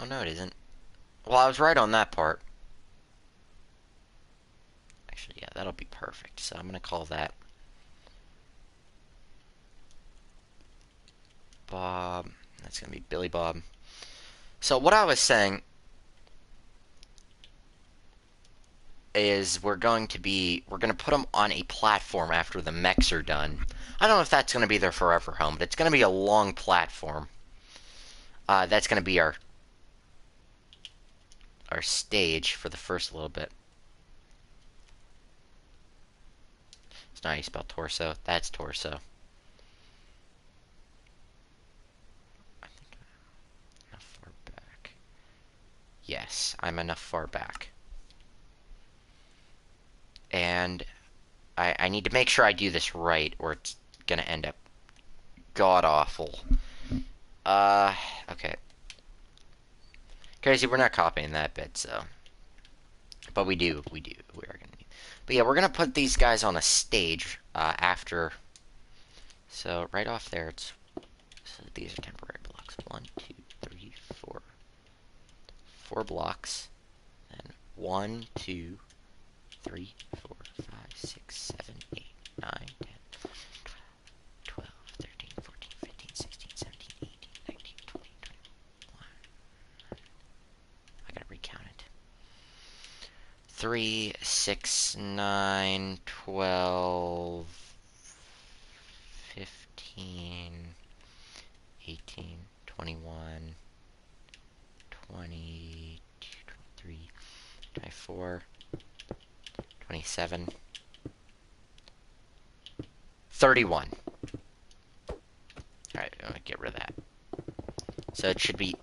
no, it isn't. Well, I was right on that part. Actually, yeah, that'll be perfect. So I'm going to call that... Bob. That's going to be Billy Bob. So what I was saying is we're going to put them on a platform after the mechs are done. I don't know if that's going to be their forever home, but it's going to be a long platform. That's going to be our stage for the first little bit. It's not how you spell torso. That's torso. I think I'm enough far back. Yes, I'm enough far back. And I need to make sure I do this right, or it's gonna end up god-awful. Okay. Crazy, we're not copying that bit, so... But we are gonna need... But yeah, we're gonna put these guys on a stage, after... So, right off there, it's... So these are temporary blocks. 1, 2, 3, 4. 4 blocks. Then 1, 2... 3, 4, 5, 6, 7, 8, 9, 10, 12, 13, 14, 15, 16, 17, 18, 19, 20, 21. I gotta recount it. 3, 6, 9, 12, 15, 18, 21, 22, 23, 24, 27, 31. Alright, I'm gonna get rid of that. So it should be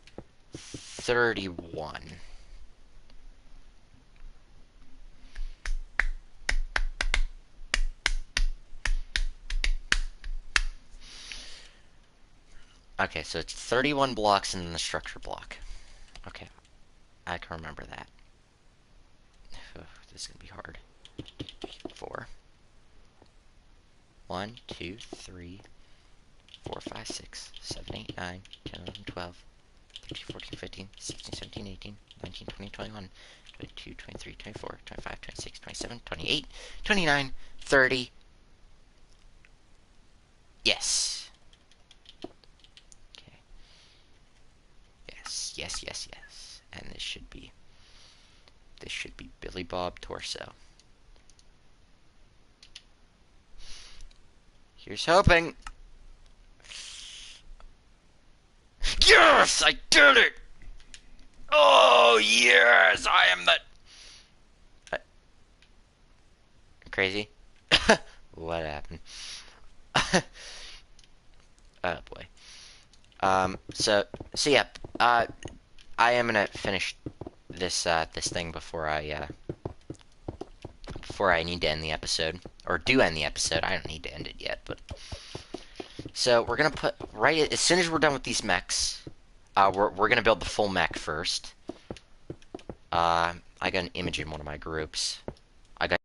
31. Okay, so it's 31 blocks in the structure block. Okay, I can remember that. This is gonna be hard. 4. 1, 2, 3, 4, 5, 6, 7, 8, 9, 10, 11, 12, 13, 14, 15, 16, 17, 18, 19, 20, 21, 22, 23, 24, 25, 26, 27, 28, 29, 30. Yes. Okay. Yes, yes, yes, yes. And this should be Billy Bob Torso. Here's hoping. Yes! I did it! Oh! Oh yes, I am the crazy. What happened? Oh boy. So yeah. I am gonna finish this thing before I need to end the episode, or do end the episode. I don't need to end it yet, but so we're gonna put right as soon as we're done with these mechs. We're gonna build the full mech first. I got an image in one of my groups. I got.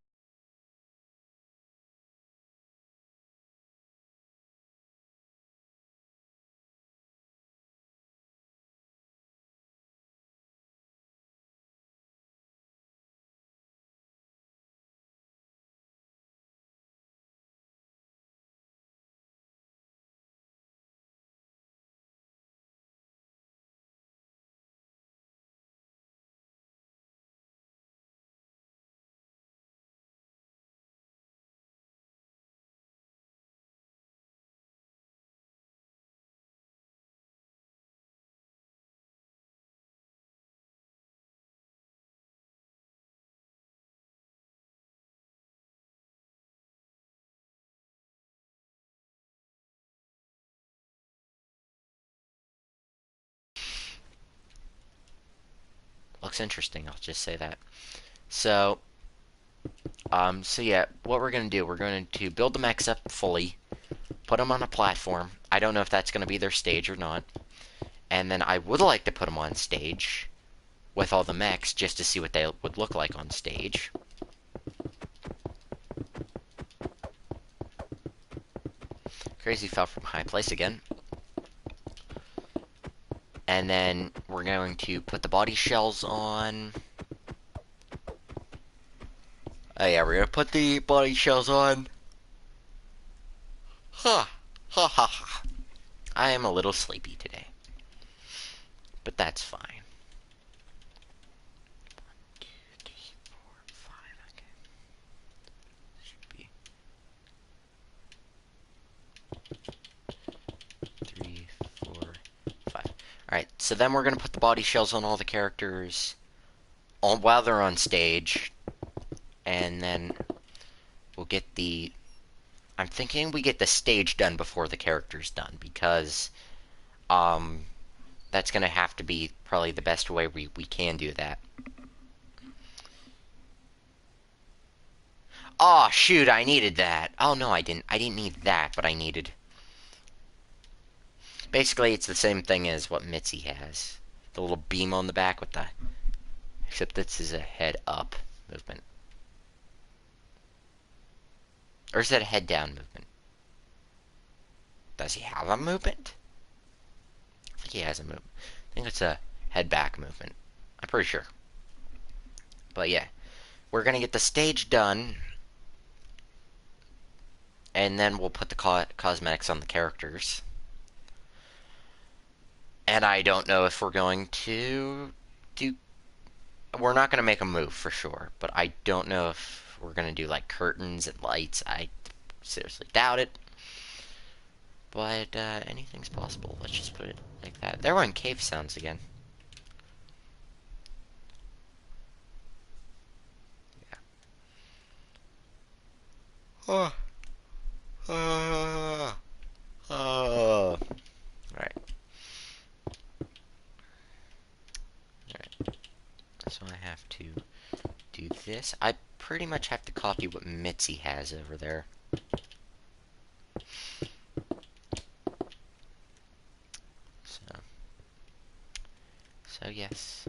Looks interesting. I'll just say that. So, so yeah, what we're gonna do, we're going to build the mechs up fully, put them on a platform. I don't know if that's gonna be their stage or not. And then I would like to put them on stage with all the mechs just to see what they would look like on stage. Crazy fell from high place again. And then we're going to put the body shells on. Oh yeah, we're gonna put the body shells on. Ha ha ha ha. I am a little sleepy today, but that's fine. 1, 2, 3, 4, 5. Okay, should be 3, 4, 5. All right, so then we're gonna put the body shells on all the characters while they're on stage, and then we'll get the. I'm thinking we get the stage done before the character's done because that's gonna have to be probably the best way we can do that. Oh shoot, I needed that. Oh no, I didn't. I didn't need that, but I needed. Basically, it's the same thing as what Mitzi has. The little beam on the back with the. Except this is a head up movement. Or is that a head down movement? Does he have a movement? I think he has a movement. I think it's a head back movement. I'm pretty sure. But yeah, we're gonna get the stage done, and then we'll put the cosmetics on the characters. And I don't know if we're going to do. We're not gonna make a move for sure, but I don't know if we're gonna do like curtains and lights. I seriously doubt it. But anything's possible. Let's just put it like that. There went cave sounds again. Yeah. Oh. Oh. Oh. Alright. Alright. So I have to do this. I pretty much have to copy what Mitzi has over there. So yes.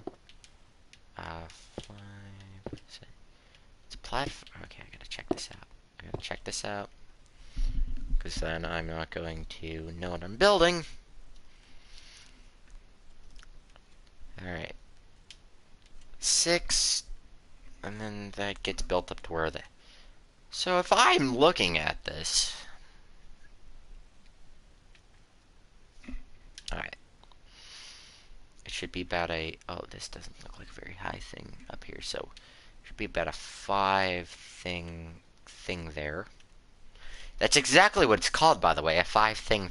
5. It's a platform. Okay, I gotta check this out. I gotta check this out. Because then I'm not going to know what I'm building. Alright. 6. And then that gets built up to where the. So if I'm looking at this. Alright. It should be about a. Oh, this doesn't look like a very high thing up here. So it should be about a 5 thing there. That's exactly what it's called, by the way. A 5 thing.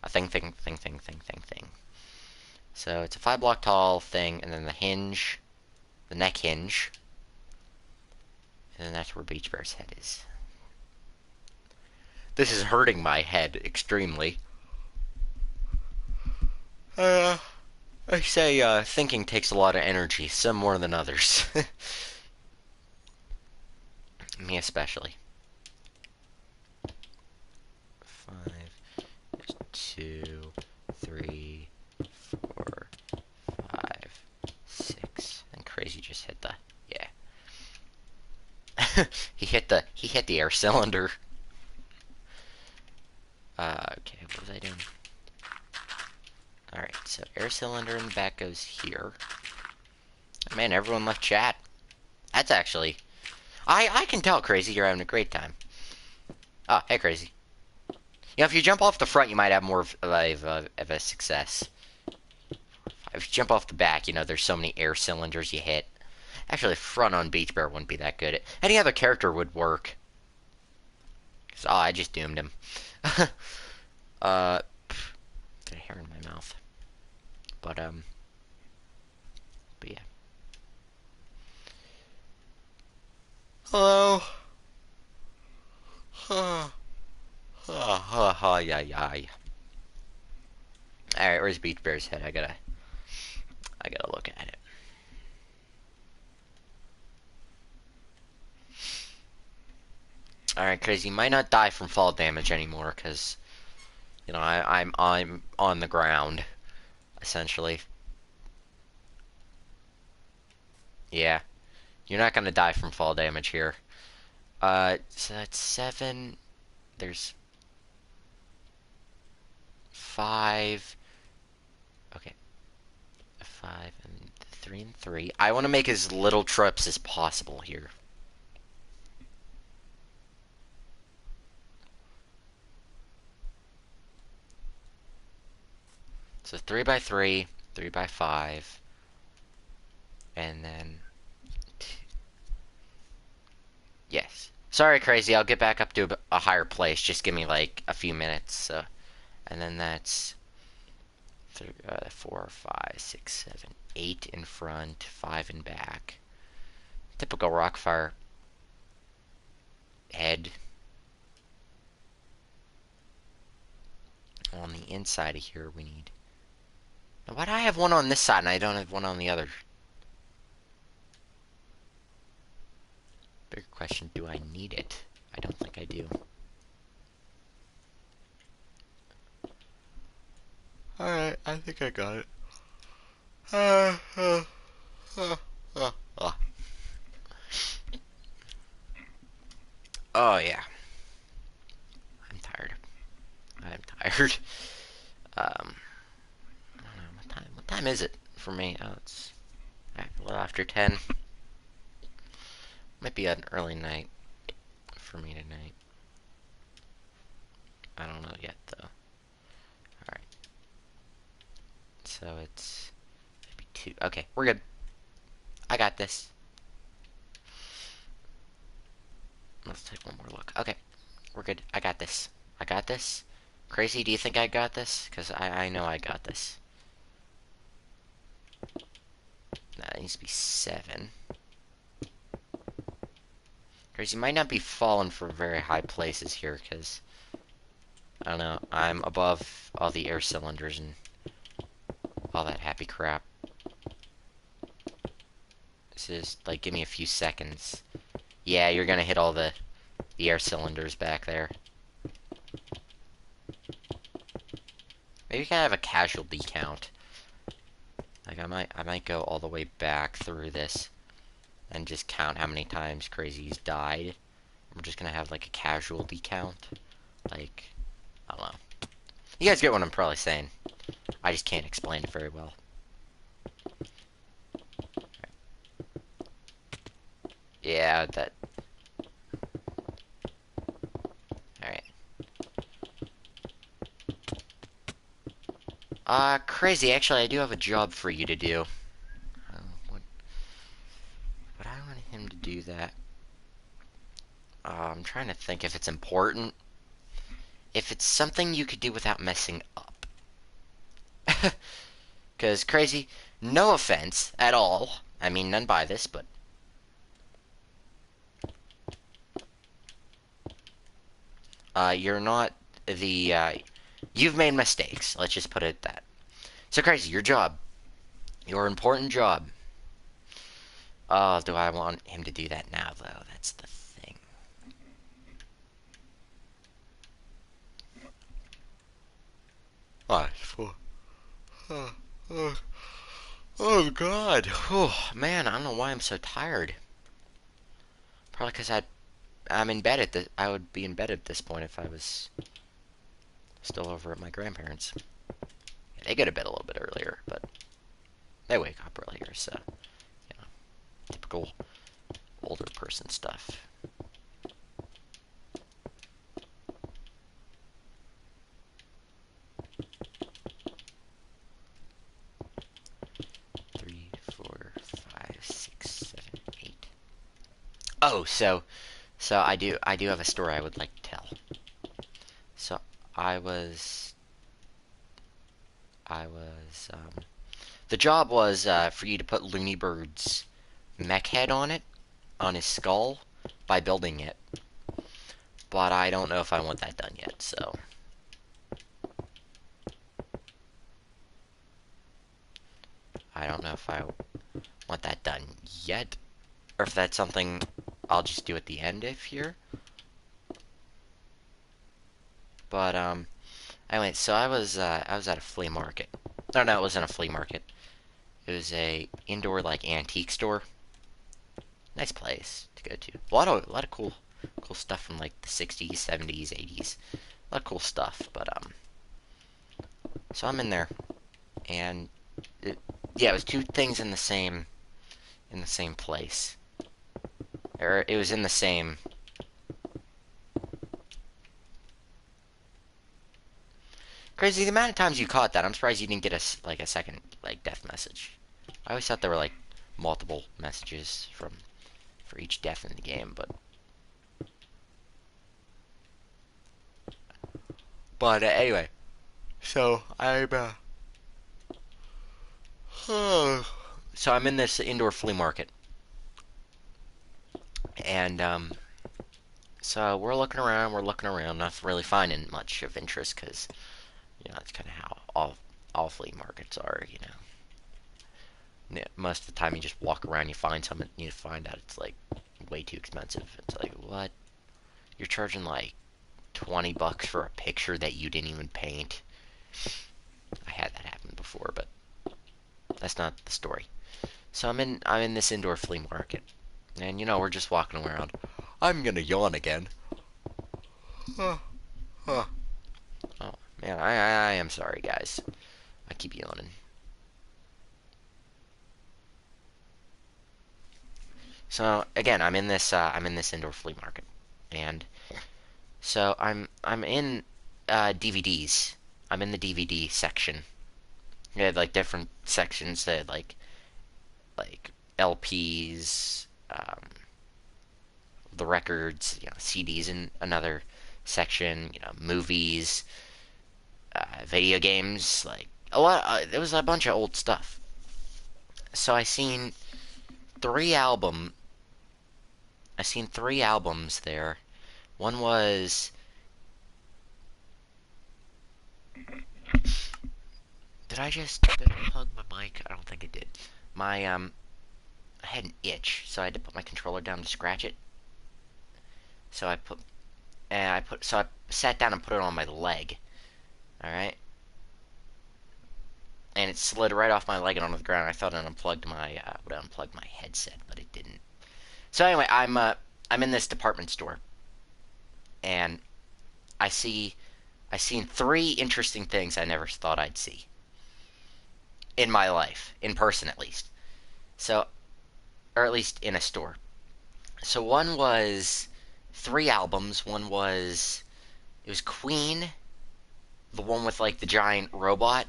A thing. So it's a 5-block tall thing, and then the hinge, the neck hinge, and then that's where Beach Bear's head is. This is hurting my head extremely. I say thinking takes a lot of energy, some more than others. Me especially. 5, 2, 3, 4, 5, 6. And Crazy just hit the he hit the air cylinder. Okay, what was I doing? Alright, so air cylinder in the back goes here. Man, everyone left chat. That's actually... I can tell, Crazy, you're having a great time. Oh, hey, Crazy. You know, if you jump off the front, you might have more of a success. If you jump off the back, you know, there's so many air cylinders you hit. Actually, front on Beach Bear wouldn't be that good. Any other character would work. Oh, I just doomed him. Got a hair in my mouth. But yeah. Hello. Yeah. Alright, where's Beach Bear's head? I gotta look at it. Alright, Crazy, you might not die from fall damage anymore, because, you know, I'm on the ground, essentially. Yeah. You're not gonna die from fall damage here. So that's 7. There's 5. Okay. 5 and 3 and 3. I want to make as little trips as possible here. So 3 by 3, 3 by 5, and then... Yes. Sorry, Crazy, I'll get back up to a higher place. Just give me, like, a few minutes. So. And then that's 4, 5, 6, 7, 8 in front, 5 in back. Typical Rockfire head. On the inside of here, we need... Now, why do I have one on this side and I don't have one on the other? Bigger question, do I need it? I don't think I do. Alright, I think I got it. Oh, yeah. I'm tired. I'm tired. I don't know, what time is it for me? Oh, it's a little after 10. Might be an early night for me tonight. I don't know yet, though. Alright. So it's maybe 2. Okay, we're good. I got this. Let's take one more look. Okay, we're good. I got this. I got this. Crazy, do you think I got this? Because I know I got this. That needs to be 7. Crazy might not be falling for very high places here, because... I don't know, I'm above all the air cylinders and all that happy crap. This is, like, give me a few seconds. Yeah, you're gonna hit all the air cylinders back there. Maybe you can have a casualty count. Like, I might go all the way back through this and just count how many times Crazy's died. We're just gonna have, like, a casualty count. Like, I don't know. You guys get what I'm probably saying. I just can't explain it very well. Yeah, that... Alright. Crazy, actually, I do have a job for you to do. Would I want him to do that? I'm trying to think if it's important. If it's something you could do without messing up. Because Crazy, no offense at all. I mean, none by this, but you're not the. You've made mistakes. Let's just put it that. So Crazy, your job, your important job. Oh, do I want him to do that now, though? That's the thing. Alright, oh God. Oh, man, I don't know why I'm so tired. Probably because I'm in bed at the. I would be in bed at this point if I was still over at my grandparents'. Yeah, they go to bed a little bit earlier, but they wake up earlier, so, you know, typical older person stuff. Three, 4, 5, 6, 7, 8. Oh, so I do have a story I would like to tell. So I was the job was for you to put Looney Bird's mech head on his skull by building it. But I don't know if I want that done yet, so. I don't know if I want that done yet, or if that's something I'll just do at the end if here. But, anyway, so I was at a flea market. No, it wasn't a flea market. It was a indoor, like, antique store. Nice place to go to. A lot of cool stuff from, like, the 60s, 70s, 80s. A lot of cool stuff, but, so I'm in there, and yeah, it was two things in the same place. Or it was in the same. Crazy, the amount of times you caught that. I'm surprised you didn't get a second death message. I always thought there were like multiple messages for each death in the game, but anyway. So so I'm in this indoor flea market, and so we're looking around, not really finding much of interest because that's kind of how all flea markets are, Yeah, most of the time you just walk around, you find something, you find out it's like way too expensive. It's like, what? You're charging like $20 for a picture that you didn't even paint. I had that happen before, but that's not the story. So I'm in this indoor flea market, and we're just walking around. I'm gonna yawn again. Oh man, I am sorry, guys. I keep yawning. So again, I'm in this indoor flea market, and so I'm in DVDs. I'm in the DVD section. They had like different sections. They had like LPs, the records, CDs in another section. Movies, video games, like a lot. There was a bunch of old stuff. So three album. I seen 3 albums there. One was. Did I plug my mic? I don't think it did. My I had an itch, so I had to put my controller down to scratch it. So I sat down and put it on my leg. All right. And it slid right off my leg and onto the ground. I thought it unplugged my headset, but it didn't. So anyway, I'm in this department store, and I seen 3 interesting things I never thought I'd see in my life, in person at least. So, or at least in a store. So one was 3 albums. One was it was Queen, the one with like the giant robot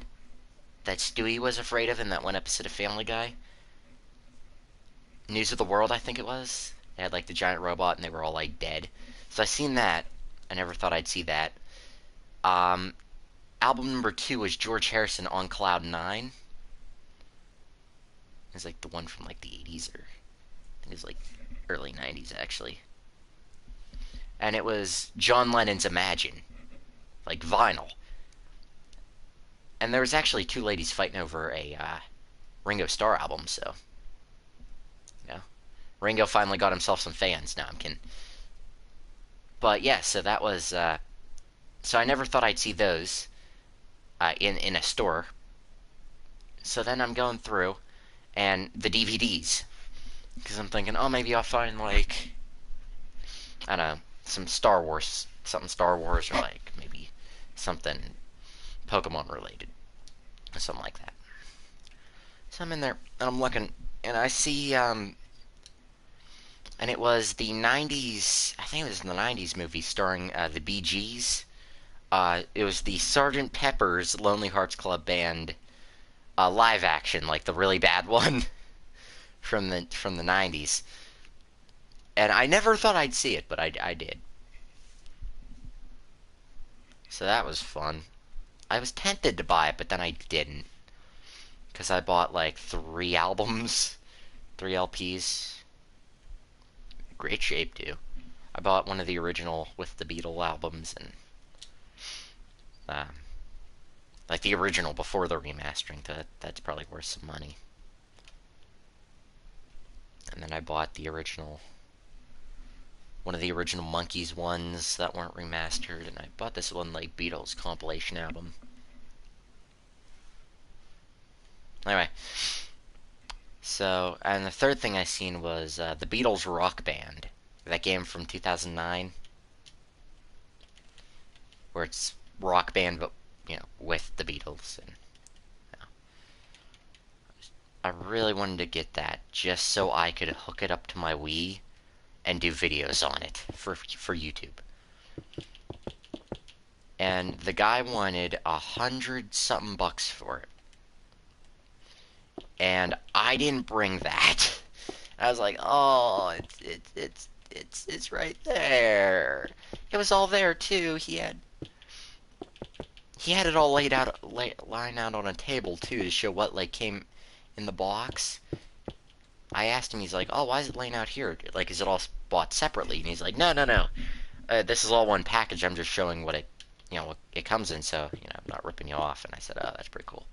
that Stewie was afraid of in that one episode of Family Guy. News of the World, I think it was. They had like the giant robot and they were all like dead. So I seen that. I never thought I'd see that. Album number 2 was George Harrison on Cloud 9. It was like the one from like the 80s, or I think it was like early 90s actually. And it was John Lennon's Imagine, like vinyl. And there was actually two ladies fighting over a Ringo Starr album, so you know, Ringo finally got himself some fans. No, I'm kidding. But yeah, so that was so I never thought I'd see those in a store. So then I'm going through and the DVDs, because I'm thinking, oh, maybe I'll find like, I don't know, some Star Wars, something Star Wars, or like maybe something Pokemon related, or something like that. So I'm in there and I'm looking, and I see and it was the 90s, I think it was the 90s movie starring the Bee Gees. It was the Sgt. Pepper's Lonely Hearts Club Band live action, like the really bad one from the 90s. And I never thought I'd see it, but I did. So that was fun. I was tempted to buy it, but then I didn't. Because I bought like 3 albums, 3 LPs. Great shape, too. I bought one of the original with the Beatle albums, and like the original before the remastering. That's probably worth some money. And then I bought the original, one of the original Monkees ones that weren't remastered, and I bought this one like Beatles compilation album. Anyway, so, and the third thing I seen was the Beatles Rock Band, that game from 2009, where it's Rock Band, but with the Beatles. And I really wanted to get that just so I could hook it up to my Wii and do videos on it for YouTube. And the guy wanted $100-something for it, and I didn't bring that. I was like, oh, it's right there. It was all there too. He had it all laid out, lying out on a table too, to show what like came in the box. I asked him, he's like, oh, why is it laying out here? Like, is it all bought separately? And he's like, no. This is all one package. I'm just showing what what it comes in, so I'm not ripping you off. And I said, oh, that's pretty cool.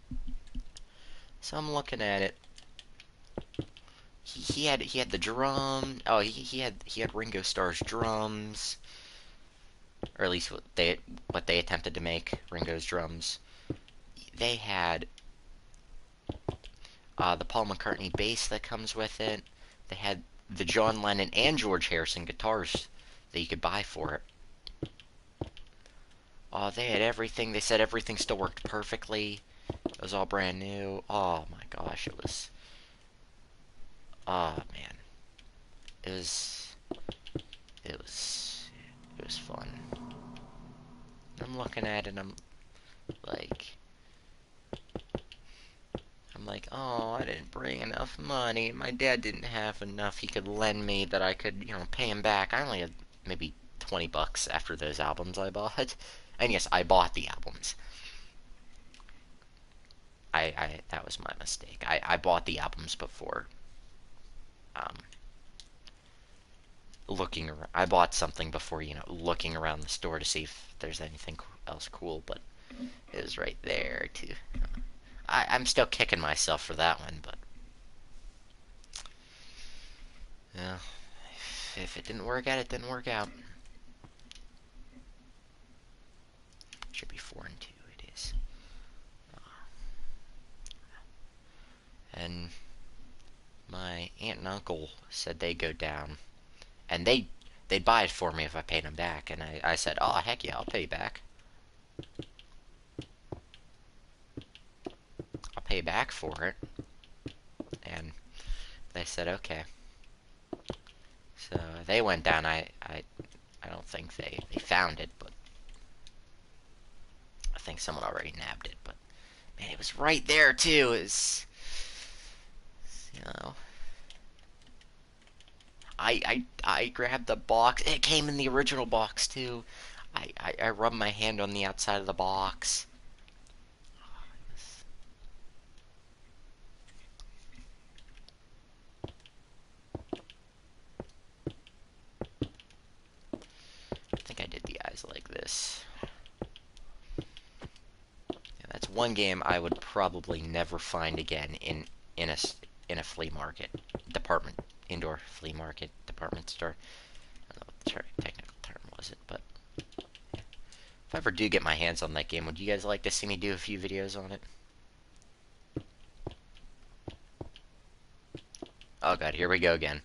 So I'm looking at it. He had the drum. Oh, he had Ringo Starr's drums, or at least what they attempted to make Ringo's drums. They had the Paul McCartney bass that comes with it. They had the John Lennon and George Harrison guitars that you could buy for it. Oh, they had everything. They said everything still worked perfectly. It was all brand new. Oh my gosh, it was. Oh man, it was fun. I'm looking at it, and I'm like, oh, I didn't bring enough money. My dad didn't have enough he could lend me that I could, pay him back. I only had maybe $20 after those albums I bought. And yes, I bought the albums. That was my mistake. I bought the albums before looking around. I bought something before, looking around the store to see if there's anything else cool, but it was right there too. I'm still kicking myself for that one, but yeah, if it didn't work out, it didn't work out. Should be 4 and 2. It is. And my aunt and uncle said they'd go down, and they'd buy it for me if I paid them back. And I said, oh heck yeah, I'll pay you back. I'll pay back for it. And they said okay. So they went down. I don't think they found it, but I think someone already nabbed it. But man, it was right there too. Is I grabbed the box. It came in the original box too. I rubbed my hand on the outside of the box. one game I would probably never find again in a in a flea market department, indoor flea market department store. I don't know what the technical term was it, but if I ever do get my hands on that game, would you guys like to see me do a few videos on it? Oh god, here we go again.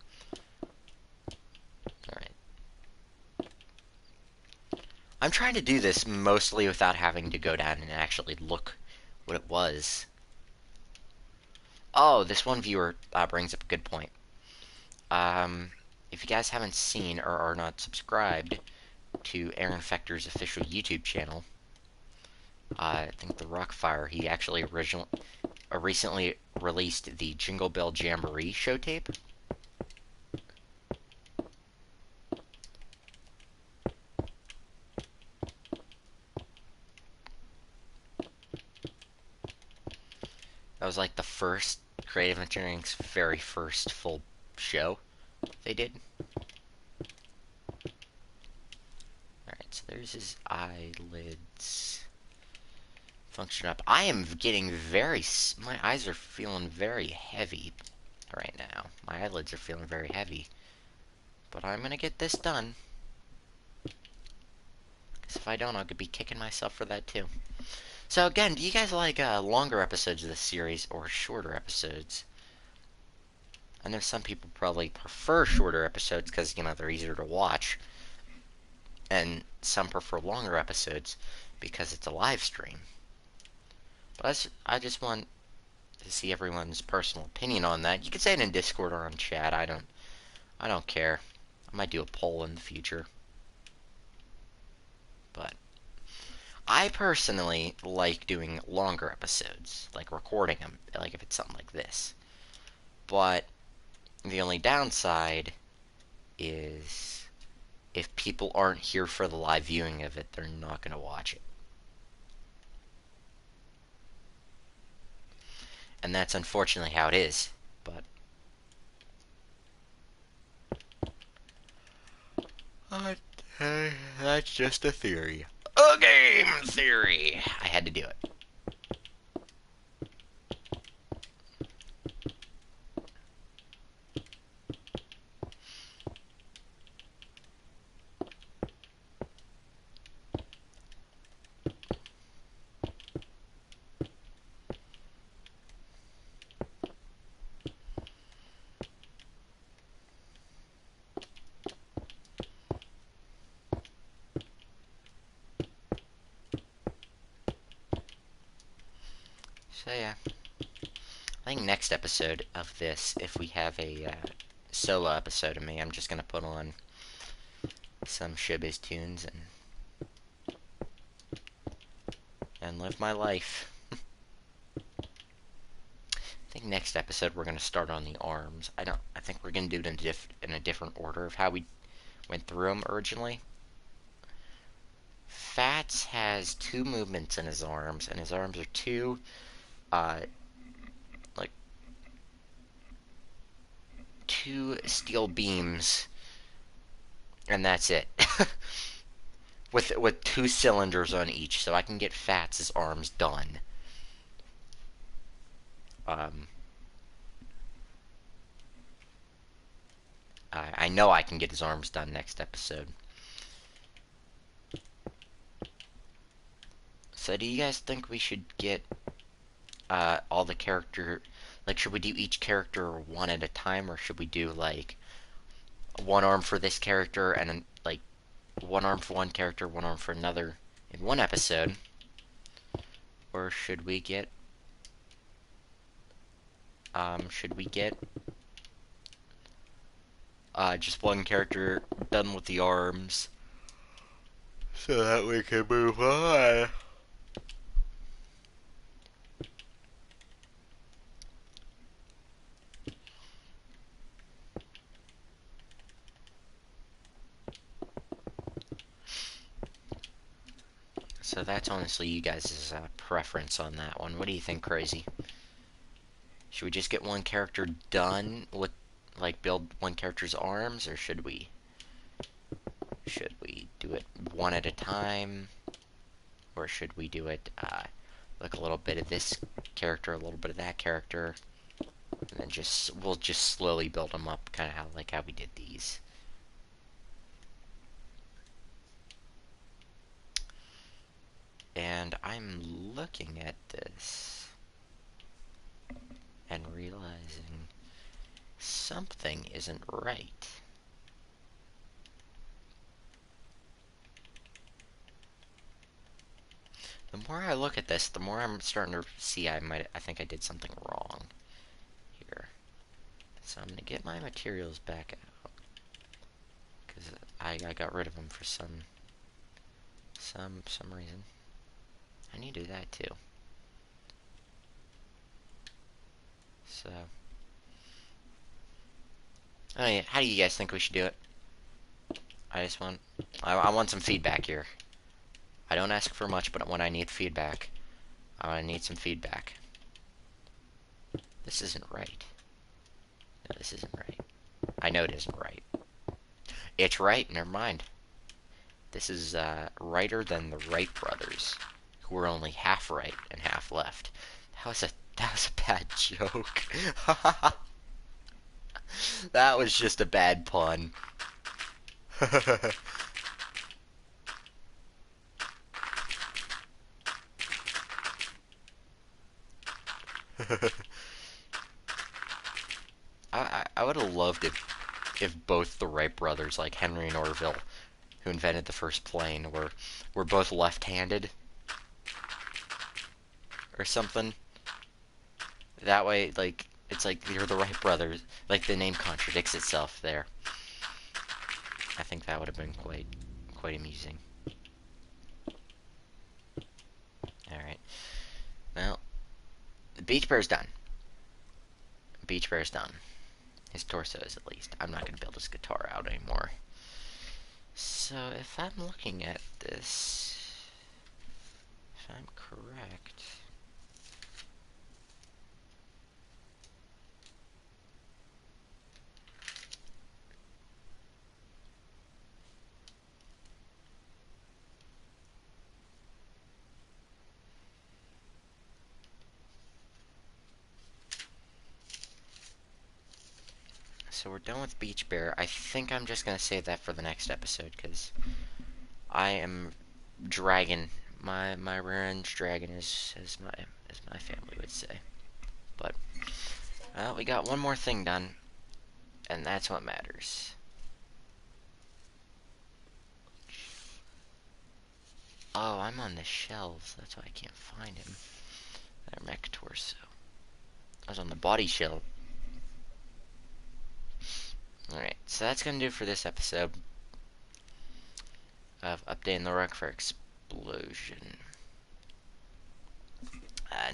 Alright. I'm trying to do this mostly without having to go down and actually look what it was. Oh, this one viewer brings up a good point. If you guys haven't seen or are not subscribed to Aaron Fechter's official YouTube channel, I think the Rockfire, he actually recently released the Jingle Bell Jamboree show tape. That was like the first Creative Engineering's very first full show they did. Alright, so there's his eyelids. Function up. I am getting my eyes are feeling very heavy right now. My eyelids are feeling very heavy. But I'm gonna get this done. Because if I don't, I'll be kicking myself for that too. So again, do you guys like longer episodes of this series or shorter episodes? I know some people probably prefer shorter episodes because, you know, they're easier to watch. And some prefer longer episodes because it's a live stream. But I just want to see everyone's personal opinion on that. You can say it in Discord or on chat. I don't care. I might do a poll in the future. But I personally like doing longer episodes, like recording them, like if it's something like this. But the only downside is if people aren't here for the live viewing of it, they're not going to watch it. And that's unfortunately how it is, but that's just a theory. A game theory! I had to do it. So yeah, I think next episode of this, if we have a solo episode of me, I'm just gonna put on some Showbiz tunes and live my life. I think next episode we're gonna start on the arms. I think we're gonna do it in a different order of how we went through them originally. Fats has 2 movements in his arms, and his arms are 2 like 2 steel beams, and that's it. with 2 cylinders on each, so I can get Fats' arms done. I know I can get his arms done next episode. So do you guys think we should get all the character, like, should we do each character one at a time, or should we do like one arm for this character and then like one arm for one character, one arm for another in one episode? Or should we get just one character done with the arms so that we can move on? So that's honestly you guys' preference on that one. What do you think, Crazy? Should we just get one character done with, like, build one character's arms, or should we do it one at a time? Or should we do it, like a little bit of this character, a little bit of that character, and then we'll just slowly build them up, kind of how we did these. And I'm looking at this and realizing something isn't right. The more I look at this, the more I'm starting to see I think I did something wrong here. So I'm gonna get my materials back out, because I got rid of them for some reason. I need to do that too. So, oh yeah, how do you guys think we should do it? I want some feedback here. I don't ask for much, but when I need feedback, I need some feedback. This isn't right. No, this isn't right. I know it isn't right. It's right, never mind. This is righter than the Wright brothers, who were only half right and half left. That was a bad joke. That was just a bad pun. I would have loved it if both the Wright brothers, like Henry and Orville, who invented the first plane, were both left-handed or something. That way, like, it's like you're the Wright brothers. Like, the name contradicts itself there. I think that would have been quite amusing. Alright. Well, the Beach Bear's done. Beach Bear's done. His torso is, at least. I'm not going to build his guitar out anymore. So, if I'm looking at this, if I'm correct, so we're done with Beach Bear. I think I'm just going to save that for the next episode, because I am dragging. My revenge dragon, as my family would say. But, well, we got one more thing done, and that's what matters. Oh, I'm on the shelves. That's why I can't find him. Their mech torso. I was on the body shelf. Alright, so that's going to do for this episode of updating the Rockfire Explosion.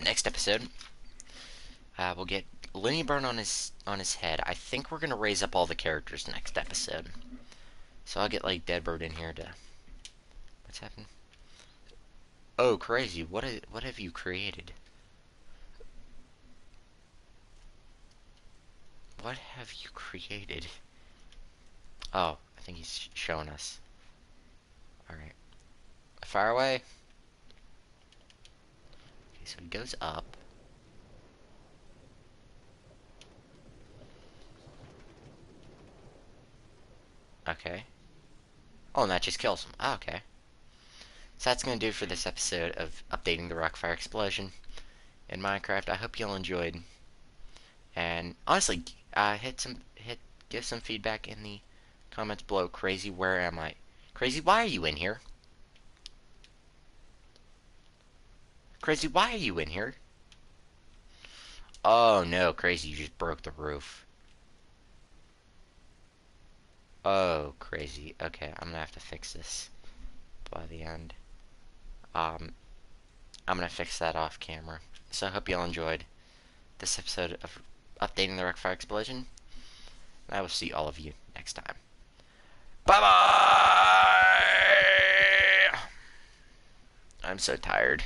Next episode, we'll get Lenny Burn on his head. I think we're going to raise up all the characters next episode. So I'll get, like, Deadbird in here to... What's happened? Oh, crazy. What have you created? What have you created? Oh, I think he's showing us. Alright. Fire away. Okay, so he goes up. Okay. Oh, and that just kills him. Oh, okay. So that's going to do it for this episode of updating the Rockfire Explosion in Minecraft. I hope you all enjoyed. And honestly, give some feedback in the comments below. Crazy, where am I? Crazy, why are you in here? Crazy, why are you in here? Oh no, Crazy, you just broke the roof. Oh, Crazy. Okay, I'm gonna have to fix this by the end. I'm gonna fix that off camera. So I hope you all enjoyed this episode of updating the Rockfire Explosion. And I will see all of you next time. Bye bye! I'm so tired.